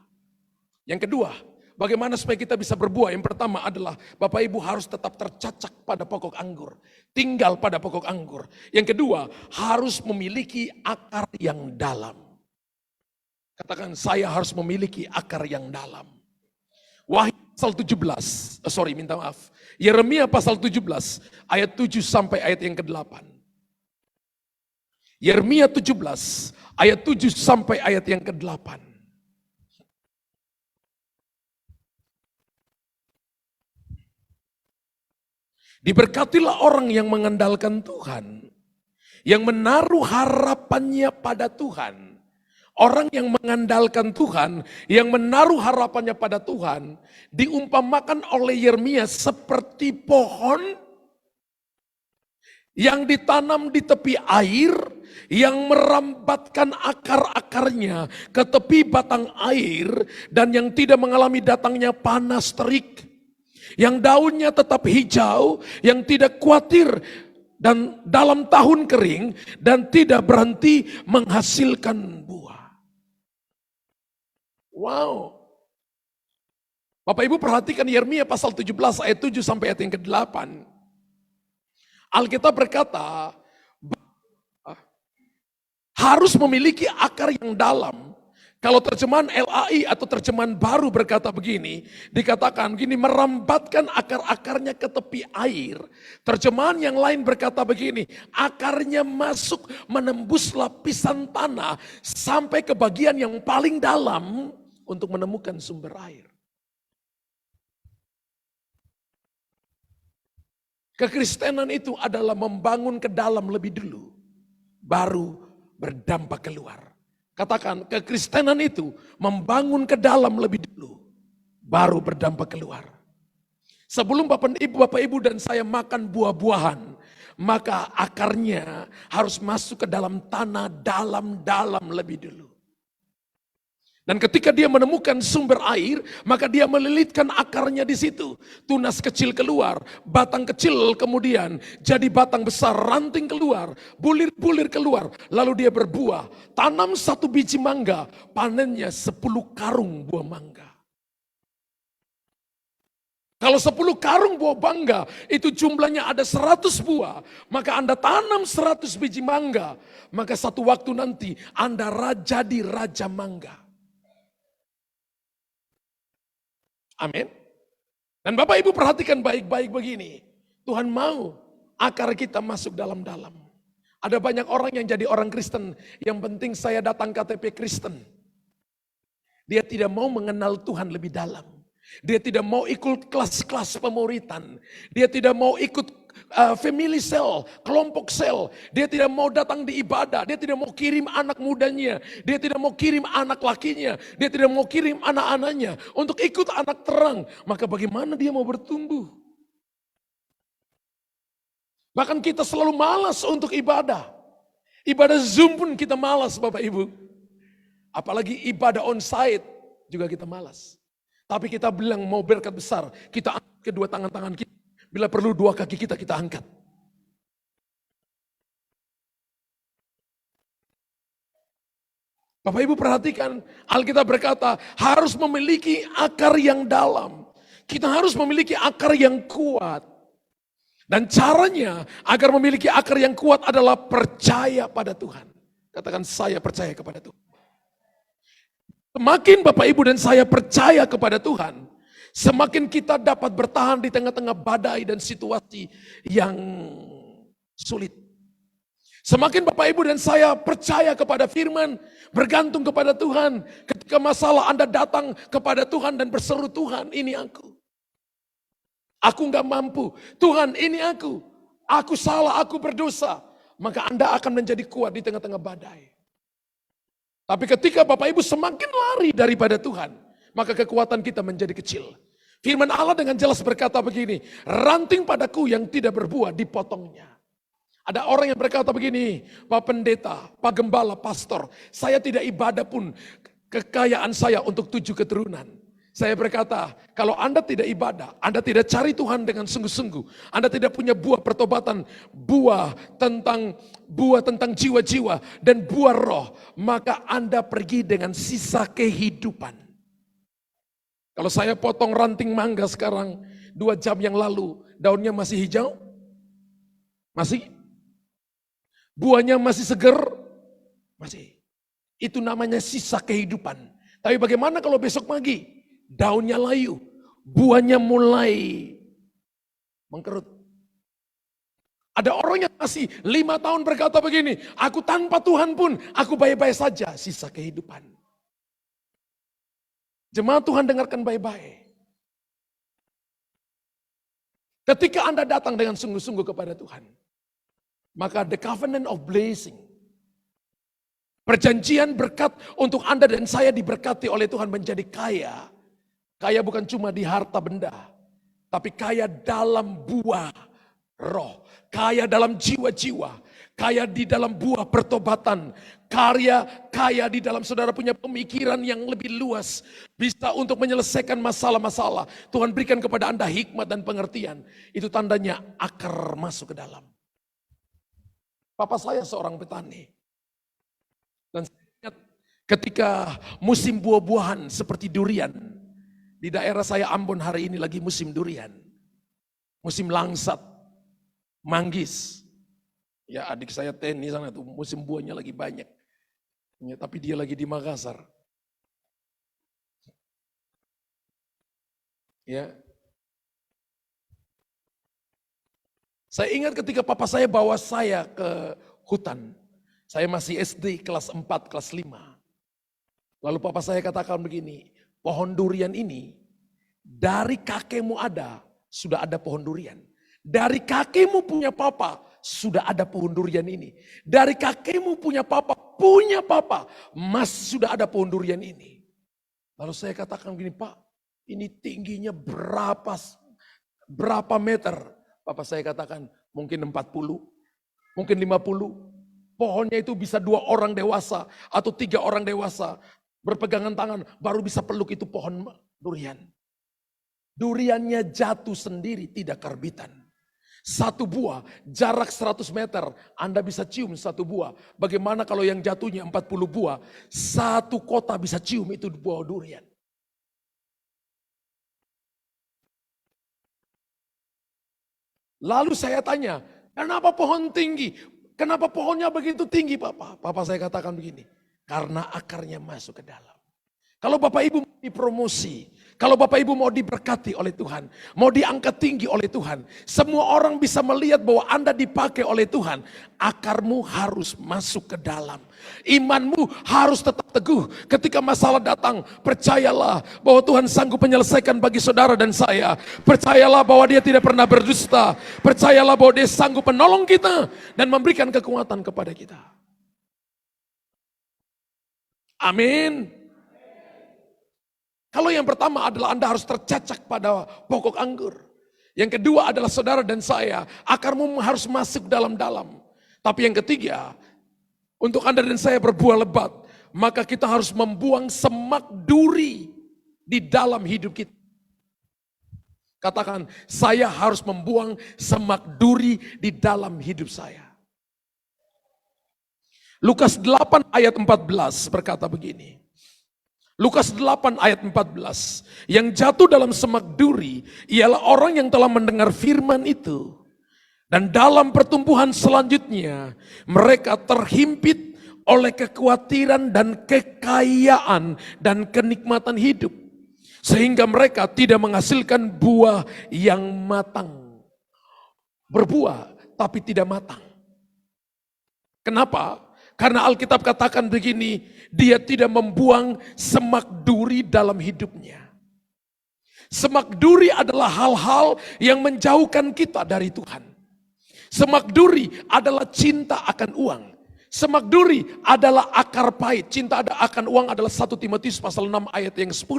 Yang kedua, bagaimana supaya kita bisa berbuah? Yang pertama adalah Bapak Ibu harus tetap tercacak pada pokok anggur. Tinggal pada pokok anggur. Yang kedua, harus memiliki akar yang dalam. Katakan, saya harus memiliki akar yang dalam. Wahyu pasal 17, Yeremia pasal 17 ayat 7 sampai ayat yang ke-8. Yeremia 17 ayat 7 sampai ayat yang ke-8. Diberkatilah orang yang mengandalkan Tuhan, yang menaruh harapannya pada Tuhan. Orang yang mengandalkan Tuhan, yang menaruh harapannya pada Tuhan, diumpamakan oleh Yeremia seperti pohon yang ditanam di tepi air, yang merambatkan akar-akarnya ke tepi batang air, dan yang tidak mengalami datangnya panas terik, yang daunnya tetap hijau, yang tidak khawatir dan dalam tahun kering, dan tidak berhenti menghasilkan buah. Wow. Bapak Ibu perhatikan Yeremia pasal 17 ayat 7 sampai ayat yang ke-8. Alkitab berkata, harus memiliki akar yang dalam. Kalau terjemahan LAI atau terjemahan baru berkata begini, dikatakan begini, merambatkan akar-akarnya ke tepi air. Terjemahan yang lain berkata begini, akarnya masuk menembus lapisan tanah sampai ke bagian yang paling dalam untuk menemukan sumber air. Kekristenan itu adalah membangun ke dalam lebih dulu, baru berdampak keluar. Katakan, kekristenan itu membangun ke dalam lebih dulu, baru berdampak keluar. Sebelum Bapak Ibu dan saya makan buah-buahan, maka akarnya harus masuk ke dalam tanah dalam-dalam lebih dulu. Dan ketika dia menemukan sumber air, maka dia melilitkan akarnya di situ. Tunas kecil keluar, batang kecil kemudian jadi batang besar, ranting keluar, bulir-bulir keluar. Lalu dia berbuah. Tanam 1 biji mangga, panennya 10 karung buah mangga. Kalau 10 karung buah mangga, itu jumlahnya ada 100 buah. Maka Anda tanam 100 biji mangga. Maka satu waktu nanti Anda jadi raja mangga. Amin. Dan Bapak Ibu perhatikan baik-baik begini. Tuhan mau akar kita masuk dalam-dalam. Ada banyak orang yang jadi orang Kristen. Yang penting saya datang KTP Kristen. Dia tidak mau mengenal Tuhan lebih dalam. Dia tidak mau ikut kelas-kelas pemuritan. Dia tidak mau ikut family cell, kelompok sel. Dia tidak mau datang di ibadah. Dia tidak mau kirim anak mudanya. Dia tidak mau kirim anak lakinya. Dia tidak mau kirim anak-anaknya untuk ikut anak terang. Maka bagaimana dia mau bertumbuh? Bahkan kita selalu malas untuk ibadah. Ibadah Zoom pun kita malas Bapak Ibu. Apalagi ibadah onsite juga kita malas. Tapi kita bilang mau berkat besar, kita angkat kedua tangan kita. Bila perlu 2 kaki kita angkat. Bapak Ibu perhatikan, Alkitab berkata harus memiliki akar yang dalam. Kita harus memiliki akar yang kuat. Dan caranya agar memiliki akar yang kuat adalah percaya pada Tuhan. Katakan, saya percaya kepada Tuhan. Semakin Bapak Ibu dan saya percaya kepada Tuhan, semakin kita dapat bertahan di tengah-tengah badai dan situasi yang sulit. Semakin Bapak Ibu dan saya percaya kepada firman, bergantung kepada Tuhan. Ketika masalah Anda datang kepada Tuhan dan berseru, Tuhan ini aku. Aku enggak mampu. Tuhan ini aku. Aku salah, aku berdosa. Maka Anda akan menjadi kuat di tengah-tengah badai. Tapi ketika Bapak Ibu semakin lari daripada Tuhan, maka kekuatan kita menjadi kecil. Firman Allah dengan jelas berkata begini, ranting padaku yang tidak berbuah dipotongnya. Ada orang yang berkata begini, Pak Pendeta, Pak Gembala, Pastor, saya tidak ibadah pun kekayaan saya untuk 7 keturunan. Saya berkata, kalau Anda tidak ibadah, Anda tidak cari Tuhan dengan sungguh-sungguh, Anda tidak punya buah pertobatan, buah tentang jiwa-jiwa dan buah roh, maka Anda pergi dengan sisa kehidupan. Kalau saya potong ranting mangga sekarang, 2 jam yang lalu, daunnya masih hijau? Masih? Buahnya masih seger? Masih. Itu namanya sisa kehidupan. Tapi bagaimana kalau besok pagi? Daunnya layu, buahnya mulai mengkerut. Ada orang yang masih 5 tahun berkata begini, aku tanpa Tuhan pun, aku baik-baik saja, sisa kehidupan. Jemaat Tuhan dengarkan baik-baik. Ketika Anda datang dengan sungguh-sungguh kepada Tuhan, maka the covenant of blessing, perjanjian berkat untuk Anda dan saya diberkati oleh Tuhan menjadi kaya. Kaya bukan cuma di harta benda, tapi kaya dalam buah roh, kaya dalam jiwa-jiwa, kaya di dalam buah pertobatan, kaya di dalam saudara punya pemikiran yang lebih luas, bisa untuk menyelesaikan masalah-masalah. Tuhan berikan kepada Anda hikmat dan pengertian, itu tandanya akar masuk ke dalam. Papa saya seorang petani, dan saya ingat ketika musim buah-buahan seperti durian, di daerah saya Ambon hari ini lagi musim durian, musim langsat, manggis. Ya adik saya Teni sana tuh musim buahnya lagi banyak. Ya, tapi dia lagi di Makassar. Ya. Saya ingat ketika papa saya bawa saya ke hutan. Saya masih SD kelas 4, kelas 5. Lalu papa saya katakan begini, pohon durian ini dari kakekmu sudah ada pohon durian. Dari kakekmu punya papa, sudah ada pohon durian ini. Dari kakekmu punya papa, sudah ada pohon durian ini. Lalu saya katakan begini, Pak, ini tingginya berapa meter? Papa saya katakan, mungkin 40, mungkin 50. Pohonnya itu bisa 2 orang dewasa atau 3 orang dewasa. Berpegangan tangan, baru bisa peluk itu pohon durian. Duriannya jatuh sendiri, tidak karbitan. 1 buah, jarak 100 meter, Anda bisa cium 1 buah. Bagaimana kalau yang jatuhnya 40 buah, 1 kota bisa cium itu buah durian. Lalu saya tanya, kenapa pohon tinggi? Kenapa pohonnya begitu tinggi, Papa? Papa saya katakan begini, karena akarnya masuk ke dalam. Kalau Bapak Ibu mau dipromosi, kalau Bapak Ibu mau diberkati oleh Tuhan, mau diangkat tinggi oleh Tuhan, semua orang bisa melihat bahwa Anda dipakai oleh Tuhan, akarmu harus masuk ke dalam. Imanmu harus tetap teguh. Ketika masalah datang, percayalah bahwa Tuhan sanggup menyelesaikan bagi saudara dan saya. Percayalah bahwa Dia tidak pernah berdusta. Percayalah bahwa Dia sanggup menolong kita dan memberikan kekuatan kepada kita. Amin. Kalau yang pertama adalah Anda harus tercacak pada pokok anggur. Yang kedua adalah saudara dan saya, akarmu harus masuk dalam-dalam. Tapi yang ketiga, untuk Anda dan saya berbuah lebat, maka kita harus membuang semak duri di dalam hidup kita. Katakan, saya harus membuang semak duri di dalam hidup saya. Lukas 8 ayat 14 berkata begini. Lukas 8 ayat 14, yang jatuh dalam semak duri ialah orang yang telah mendengar firman itu. Dan dalam pertumbuhan selanjutnya mereka terhimpit oleh kekhawatiran dan kekayaan dan kenikmatan hidup. Sehingga mereka tidak menghasilkan buah yang matang. Berbuah tapi tidak matang. Kenapa? Karena Alkitab katakan begini, dia tidak membuang semak duri dalam hidupnya. Semak duri adalah hal-hal yang menjauhkan kita dari Tuhan. Semak duri adalah cinta akan uang. Semak duri adalah akar pahit. Cinta akan uang adalah 1 Timotius pasal 6 ayat yang 10.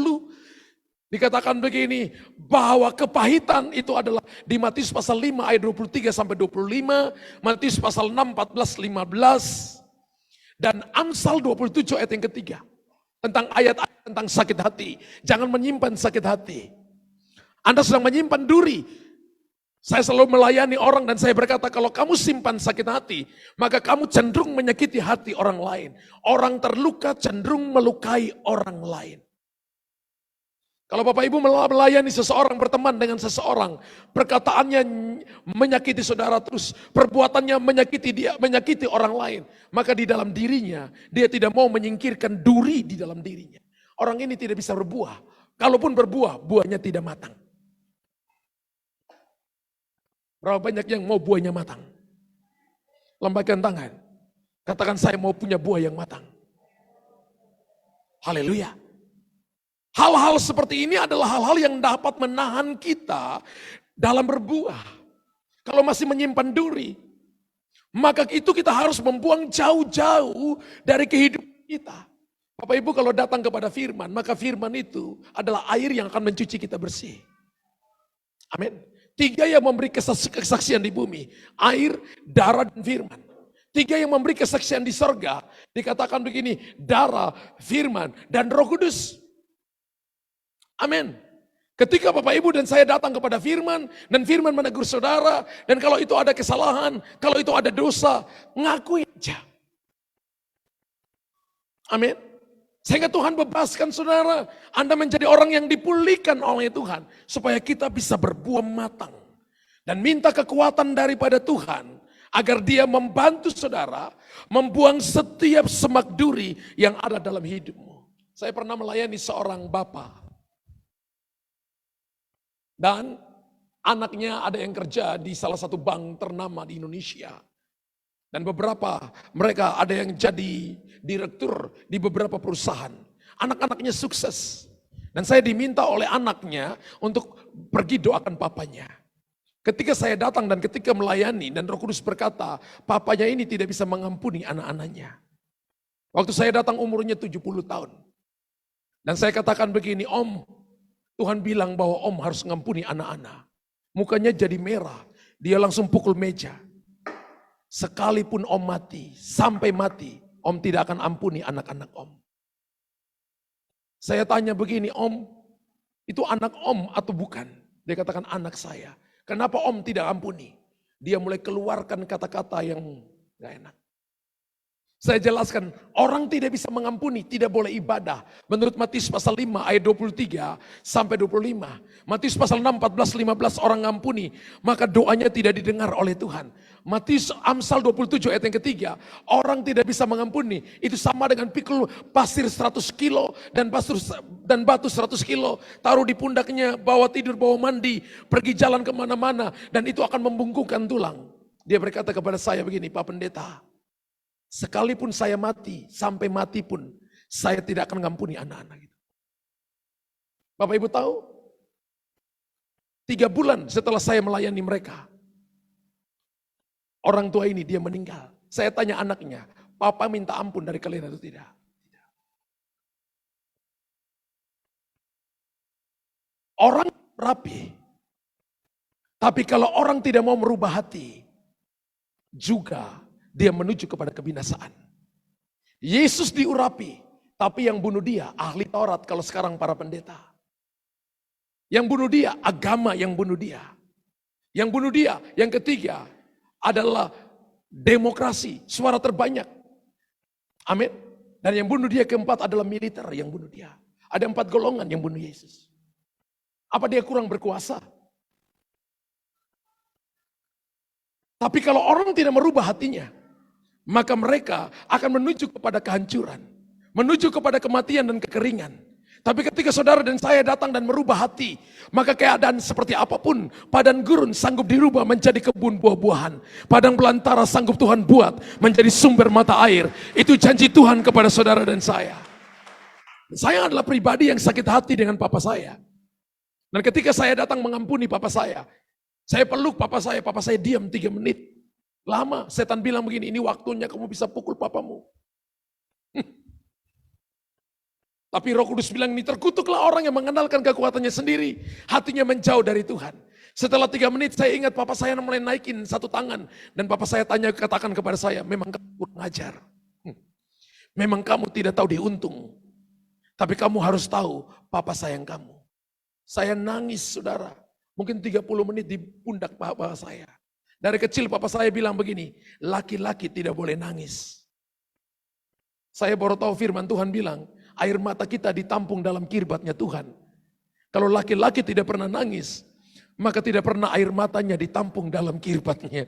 Dikatakan begini, bahwa kepahitan itu adalah di Matius pasal 5 ayat 23 sampai 25, Matius pasal 6, 14, 15. Dan Amsal 27 ayat yang ketiga. tentang ayat-ayat tentang sakit hati. Jangan menyimpan sakit hati. Anda sedang menyimpan duri. Saya selalu melayani orang dan saya berkata, kalau kamu simpan sakit hati, maka kamu cenderung menyakiti hati orang lain. Orang terluka cenderung melukai orang lain. Kalau Bapak Ibu melayani seseorang, berteman dengan seseorang, perkataannya menyakiti saudara terus, perbuatannya menyakiti orang lain, maka di dalam dirinya, dia tidak mau menyingkirkan duri di dalam dirinya. Orang ini tidak bisa berbuah. Kalaupun berbuah, buahnya tidak matang. Berapa banyak yang mau buahnya matang? Lambaikan tangan. Katakan, saya mau punya buah yang matang. Haleluya. Hal-hal seperti ini adalah hal-hal yang dapat menahan kita dalam berbuah. Kalau masih menyimpan duri, maka itu kita harus membuang jauh-jauh dari kehidupan kita. Bapak Ibu kalau datang kepada firman, maka firman itu adalah air yang akan mencuci kita bersih. Amin. 3 yang memberi kesaksian di bumi, air, darah, dan firman. 3 yang memberi kesaksian di sorga, dikatakan begini, darah, firman, dan Roh Kudus. Amin. Ketika Bapak Ibu dan saya datang kepada firman, dan firman menegur saudara, dan kalau itu ada kesalahan, kalau itu ada dosa, ngakui aja. Amin. Sehingga Tuhan bebaskan saudara, Anda menjadi orang yang dipulihkan oleh Tuhan, supaya kita bisa berbuah matang. Dan minta kekuatan daripada Tuhan, agar dia membantu saudara, membuang setiap semak duri yang ada dalam hidupmu. Saya pernah melayani seorang bapak. Dan anaknya ada yang kerja di salah satu bank ternama di Indonesia. Dan beberapa mereka ada yang jadi direktur di beberapa perusahaan. Anak-anaknya sukses. Dan saya diminta oleh anaknya untuk pergi doakan papanya. Ketika saya datang dan ketika melayani dan Roh Kudus berkata, papanya ini tidak bisa mengampuni anak-anaknya. Waktu saya datang umurnya 70 tahun. Dan saya katakan begini, Om, Tuhan bilang bahwa Om harus ngampuni anak-anak. Mukanya jadi merah, dia langsung pukul meja. Sekalipun Om mati, sampai mati, Om tidak akan ampuni anak-anak Om. Saya tanya begini, Om, itu anak Om atau bukan? Dia katakan anak saya. Kenapa Om tidak ampuni? Dia mulai keluarkan kata-kata yang gak enak. Saya jelaskan, orang tidak bisa mengampuni, tidak boleh ibadah. Menurut Matius pasal 5 ayat 23 sampai 25. Matius pasal 6, 14, 15 orang ngampuni, maka doanya tidak didengar oleh Tuhan. Matius Amsal 27 ayat yang ketiga, orang tidak bisa mengampuni, itu sama dengan pikul pasir 100 kilo dan batu 100 kilo. Taruh di pundaknya, bawa tidur, bawa mandi, pergi jalan kemana-mana, dan itu akan membungkukkan tulang. Dia berkata kepada saya begini, Pak Pendeta, sekalipun saya mati, sampai mati pun, saya tidak akan ngampuni anak-anak itu. Bapak Ibu tahu, 3 bulan setelah saya melayani mereka, orang tua ini dia meninggal. Saya tanya anaknya, Papa minta ampun dari kalian atau tidak? Orang rapi, tapi kalau orang tidak mau merubah hati, juga dia menuju kepada kebinasaan. Yesus diurapi, tapi yang bunuh dia ahli Taurat kalau sekarang para pendeta. Yang bunuh dia agama yang bunuh dia. Yang bunuh dia yang ketiga adalah demokrasi, suara terbanyak. Amin. Dan yang bunuh dia keempat adalah militer yang bunuh dia. Ada 4 golongan yang bunuh Yesus. Apa dia kurang berkuasa? Tapi kalau orang tidak merubah hatinya, maka mereka akan menuju kepada kehancuran, menuju kepada kematian dan kekeringan. Tapi ketika saudara dan saya datang dan merubah hati, maka keadaan seperti apapun, padang gurun sanggup dirubah menjadi kebun buah-buahan. Padang belantara sanggup Tuhan buat menjadi sumber mata air. Itu janji Tuhan kepada saudara dan saya. Saya adalah pribadi yang sakit hati dengan papa saya. Dan ketika saya datang mengampuni papa saya peluk papa saya diam 3 menit. Lama, setan bilang begini, ini waktunya kamu bisa pukul papamu. Tapi Roh Kudus bilang ini terkutuklah orang yang mengenalkan kekuatannya sendiri. Hatinya menjauh dari Tuhan. Setelah 3 menit saya ingat papa saya mulai naikin 1 tangan. Dan papa saya katakan kepada saya, memang kamu kurang ajar. Memang kamu tidak tahu diuntung. Tapi kamu harus tahu, Papa sayang kamu. Saya nangis, saudara. Mungkin 30 menit di pundak Papa saya. Dari kecil Papa saya bilang begini, laki-laki tidak boleh nangis. Saya baru tahu firman Tuhan bilang, air mata kita ditampung dalam kirbatnya Tuhan. Kalau laki-laki tidak pernah nangis, maka tidak pernah air matanya ditampung dalam kirbatnya.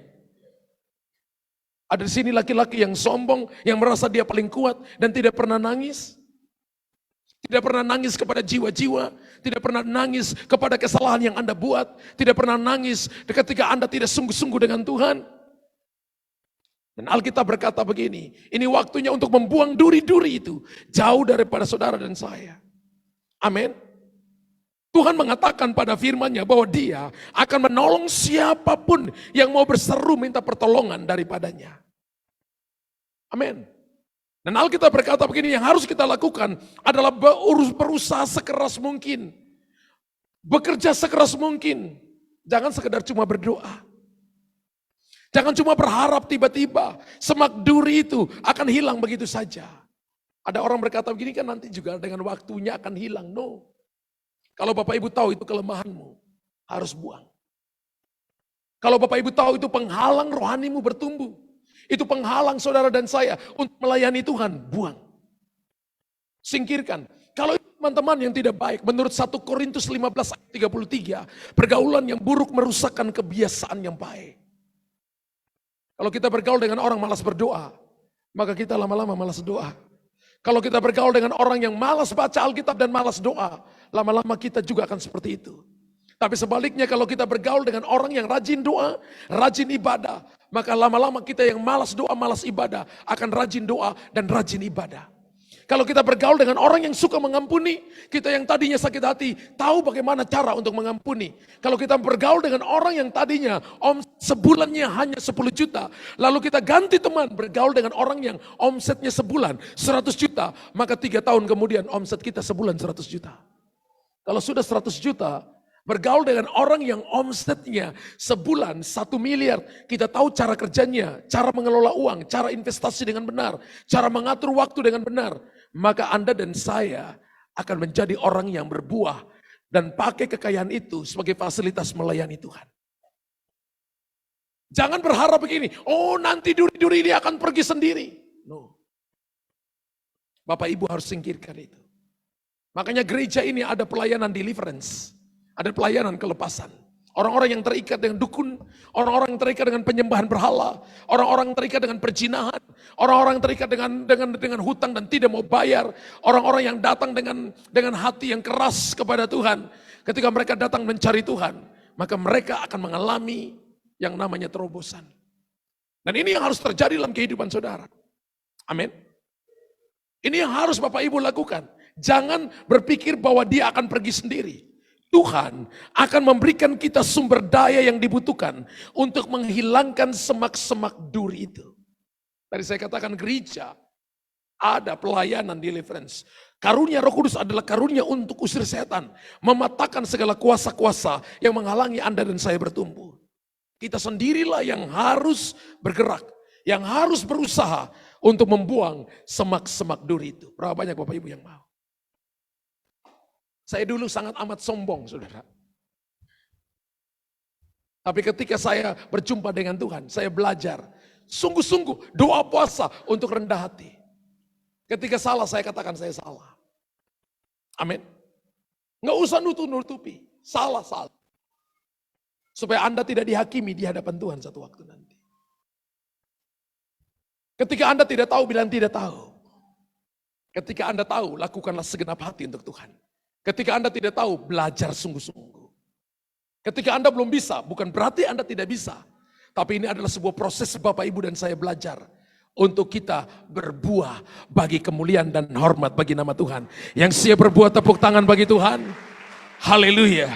Ada di sini laki-laki yang sombong, yang merasa dia paling kuat dan tidak pernah nangis. Tidak pernah nangis kepada jiwa-jiwa, tidak pernah nangis kepada kesalahan yang Anda buat, tidak pernah nangis ketika Anda tidak sungguh-sungguh dengan Tuhan. Dan Alkitab berkata begini, ini waktunya untuk membuang duri-duri itu jauh daripada saudara dan saya. Amin. Tuhan mengatakan pada firman-Nya bahwa Dia akan menolong siapapun yang mau berseru minta pertolongan daripadanya. Amin. Dan Alkitab berkata begini, yang harus kita lakukan adalah berusaha sekeras mungkin. Bekerja sekeras mungkin. Jangan sekedar cuma berdoa. Jangan cuma berharap tiba-tiba semak duri itu akan hilang begitu saja. Ada orang berkata begini kan nanti juga dengan waktunya akan hilang. No. Kalau Bapak Ibu tahu itu kelemahanmu, harus buang. Kalau Bapak Ibu tahu itu penghalang rohanimu bertumbuh. Itu penghalang saudara dan saya untuk melayani Tuhan, buang. Singkirkan. Kalau teman-teman yang tidak baik, menurut 1 Korintus 15 ayat 33, pergaulan yang buruk merusakkan kebiasaan yang baik. Kalau kita bergaul dengan orang malas berdoa, maka kita lama-lama malas doa. Kalau kita bergaul dengan orang yang malas baca Alkitab dan malas doa, lama-lama kita juga akan seperti itu. Tapi sebaliknya kalau kita bergaul dengan orang yang rajin doa, rajin ibadah, maka lama-lama kita yang malas doa, malas ibadah akan rajin doa dan rajin ibadah. Kalau kita bergaul dengan orang yang suka mengampuni, kita yang tadinya sakit hati, tahu bagaimana cara untuk mengampuni. Kalau kita bergaul dengan orang yang tadinya sebulannya hanya 10 juta, lalu kita ganti teman bergaul dengan orang yang omsetnya sebulan 100 juta, maka 3 tahun kemudian omset kita sebulan 100 juta. Kalau sudah 100 juta, bergaul dengan orang yang omsetnya sebulan 1 miliar. Kita tahu cara kerjanya, cara mengelola uang, cara investasi dengan benar, cara mengatur waktu dengan benar. Maka Anda dan saya akan menjadi orang yang berbuah dan pakai kekayaan itu sebagai fasilitas melayani Tuhan. Jangan berharap begini, oh nanti duri-duri ini akan pergi sendiri. No. Bapak Ibu harus singkirkan itu. Makanya gereja ini ada pelayanan deliverance. Ada pelayanan kelepasan. Orang-orang yang terikat dengan dukun, orang-orang yang terikat dengan penyembahan berhala, orang-orang yang terikat dengan perjinahan, orang-orang yang terikat dengan hutang dan tidak mau bayar, orang-orang yang datang dengan hati yang keras kepada Tuhan. Ketika mereka datang mencari Tuhan, maka mereka akan mengalami yang namanya terobosan. Dan ini yang harus terjadi dalam kehidupan saudara. Amin. Ini yang harus Bapak Ibu lakukan. Jangan berpikir bahwa dia akan pergi sendiri. Tuhan akan memberikan kita sumber daya yang dibutuhkan untuk menghilangkan semak-semak duri itu. Tadi saya katakan gereja ada pelayanan deliverance. Karunia Roh Kudus adalah karunia untuk usir setan, mematahkan segala kuasa-kuasa yang menghalangi Anda dan saya bertumbuh. Kita sendirilah yang harus bergerak, yang harus berusaha untuk membuang semak-semak duri itu. Berapa banyak Bapak Ibu yang mau? Saya dulu sangat amat sombong, saudara. Tapi ketika saya berjumpa dengan Tuhan, saya belajar sungguh-sungguh doa puasa untuk rendah hati. Ketika salah, saya katakan saya salah. Amin. Nggak usah nutupi, salah. Supaya Anda tidak dihakimi di hadapan Tuhan satu waktu nanti. Ketika Anda tidak tahu, bilang tidak tahu. Ketika Anda tahu, lakukanlah segenap hati untuk Tuhan. Ketika Anda tidak tahu, belajar sungguh-sungguh. Ketika Anda belum bisa, bukan berarti Anda tidak bisa. Tapi ini adalah sebuah proses Bapak Ibu dan saya belajar. Untuk kita berbuah bagi kemuliaan dan hormat bagi nama Tuhan. Yang siap berbuah tepuk tangan bagi Tuhan. Haleluya.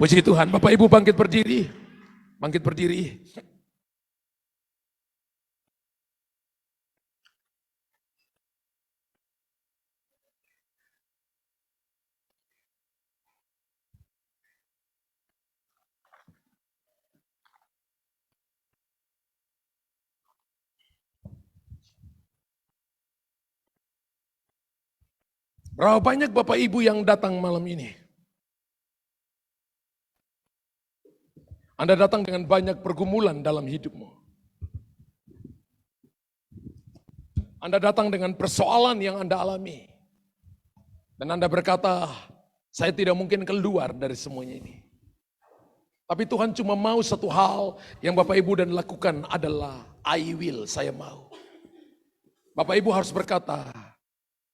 Puji Tuhan. Bapak Ibu bangkit berdiri. Bangkit berdiri. Berapa banyak Bapak Ibu yang datang malam ini? Anda datang dengan banyak pergumulan dalam hidupmu. Anda datang dengan persoalan yang Anda alami. Dan Anda berkata, saya tidak mungkin keluar dari semuanya ini. Tapi Tuhan cuma mau satu hal yang Bapak Ibu dan lakukan adalah I will, saya mau. Bapak Ibu harus berkata,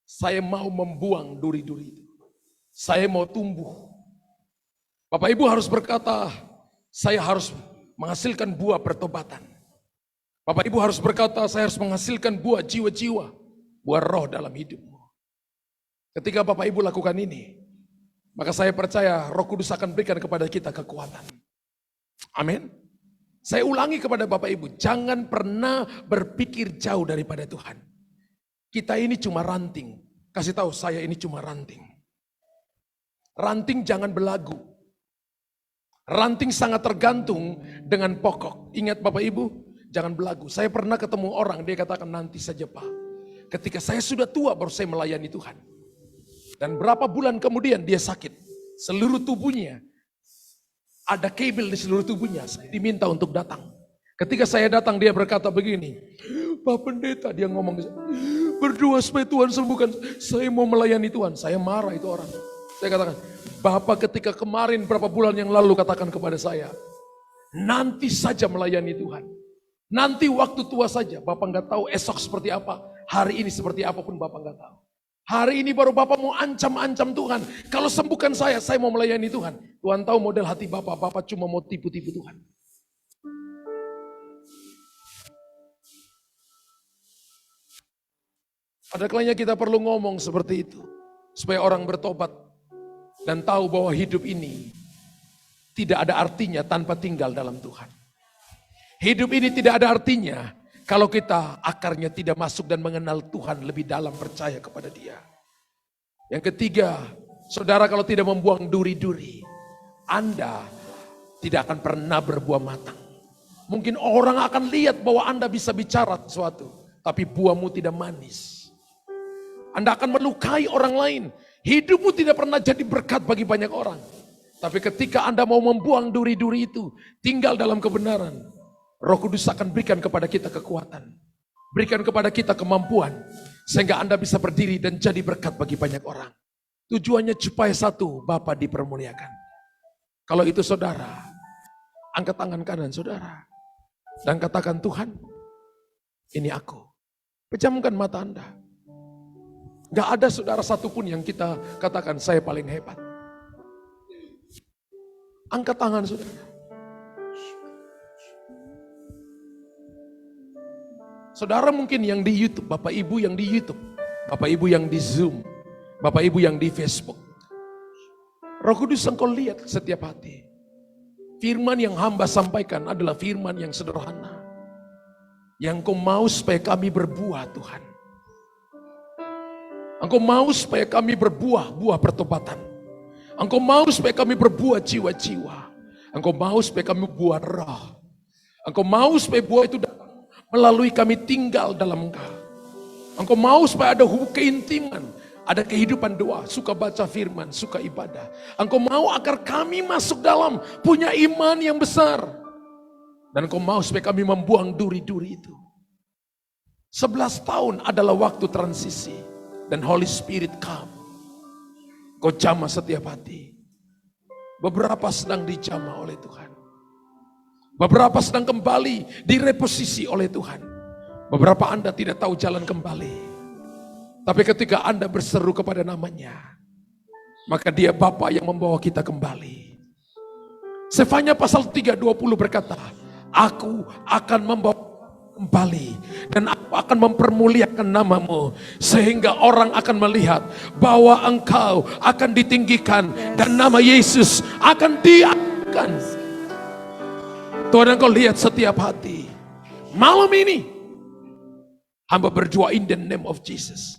saya mau membuang duri-duri itu. Saya mau tumbuh. Bapak Ibu harus berkata, saya harus menghasilkan buah pertobatan. Bapak Ibu harus berkata, saya harus menghasilkan buah jiwa-jiwa, buah roh dalam hidupmu. Ketika Bapak Ibu lakukan ini, maka saya percaya Roh Kudus akan berikan kepada kita kekuatan. Amin. Saya ulangi kepada Bapak Ibu, jangan pernah berpikir jauh daripada Tuhan. Kita ini cuma ranting. Kasih tahu saya ini cuma ranting. Ranting jangan belagu. Ranting sangat tergantung dengan pokok. Ingat Bapak Ibu, jangan belagu. Saya pernah ketemu orang, dia katakan nanti saja Pak. Ketika saya sudah tua baru saya melayani Tuhan. Dan berapa bulan kemudian dia sakit. Seluruh tubuhnya, ada kabel di seluruh tubuhnya. Saya diminta untuk datang. Ketika saya datang dia berkata begini, Pak Pendeta, dia ngomong, berdoa supaya Tuhan sembuhkan. Saya mau melayani Tuhan. Saya marah itu orang. Saya katakan, Bapak ketika kemarin berapa bulan yang lalu katakan kepada saya, nanti saja melayani Tuhan. Nanti waktu tua saja, Bapak nggak tahu esok seperti apa, hari ini seperti apapun Bapak nggak tahu. Hari ini baru Bapak mau ancam-ancam Tuhan. Kalau sembuhkan saya mau melayani Tuhan. Tuhan tahu model hati Bapak, Bapak cuma mau tipu-tipu Tuhan. Pada kalanya kita perlu ngomong seperti itu, supaya orang bertobat. Dan tahu bahwa hidup ini tidak ada artinya tanpa tinggal dalam Tuhan. Hidup ini tidak ada artinya kalau kita akarnya tidak masuk dan mengenal Tuhan lebih dalam, percaya kepada Dia. Yang ketiga, saudara kalau tidak membuang duri-duri, Anda tidak akan pernah berbuah matang. Mungkin orang akan lihat bahwa Anda bisa bicara sesuatu, tapi buahmu tidak manis. Anda akan melukai orang lain. Hidupmu tidak pernah jadi berkat bagi banyak orang. Tapi ketika Anda mau membuang duri-duri itu, tinggal dalam kebenaran, Roh Kudus akan berikan kepada kita kekuatan. Berikan kepada kita kemampuan. Sehingga Anda bisa berdiri dan jadi berkat bagi banyak orang. Tujuannya supaya satu, Bapa dipermuliakan. Kalau itu saudara, angkat tangan kanan saudara. Dan katakan, Tuhan, ini aku. Pejamkan mata Anda. Gak ada saudara satupun yang kita katakan saya paling hebat. Angkat tangan saudara. Saudara mungkin yang di YouTube, Bapak Ibu yang di YouTube, Bapak Ibu yang di Zoom, Bapak Ibu yang di Facebook. Roh Kudus engkau lihat setiap hati. Firman yang hamba sampaikan adalah firman yang sederhana. Yang kau mau supaya kami berbuah Tuhan. Engkau mau supaya kami berbuah, buah pertobatan. Engkau mau supaya kami berbuah jiwa-jiwa. Engkau mau supaya kami buah roh. Engkau mau supaya buah itu datang melalui kami tinggal dalam Engkau. Engkau mau supaya ada keintiman, ada kehidupan doa, suka baca firman, suka ibadah. Engkau mau agar kami masuk dalam, punya iman yang besar. Dan Engkau mau supaya kami membuang duri-duri itu. 11 tahun adalah waktu transisi. Dan Holy Spirit come. Kau jamah setiap hati. Beberapa sedang dijamah oleh Tuhan. Beberapa sedang kembali direposisi oleh Tuhan. Beberapa Anda tidak tahu jalan kembali. Tapi ketika Anda berseru kepada namanya, maka Dia Bapa yang membawa kita kembali. Sefanya pasal 3:20 berkata, Aku akan membawa kembali dan aku akan mempermuliakan namamu sehingga orang akan melihat bahwa engkau akan ditinggikan dan nama Yesus akan diangkat. Tuhan, engkau lihat setiap hati. Malam ini hamba berdoa in the name of Jesus.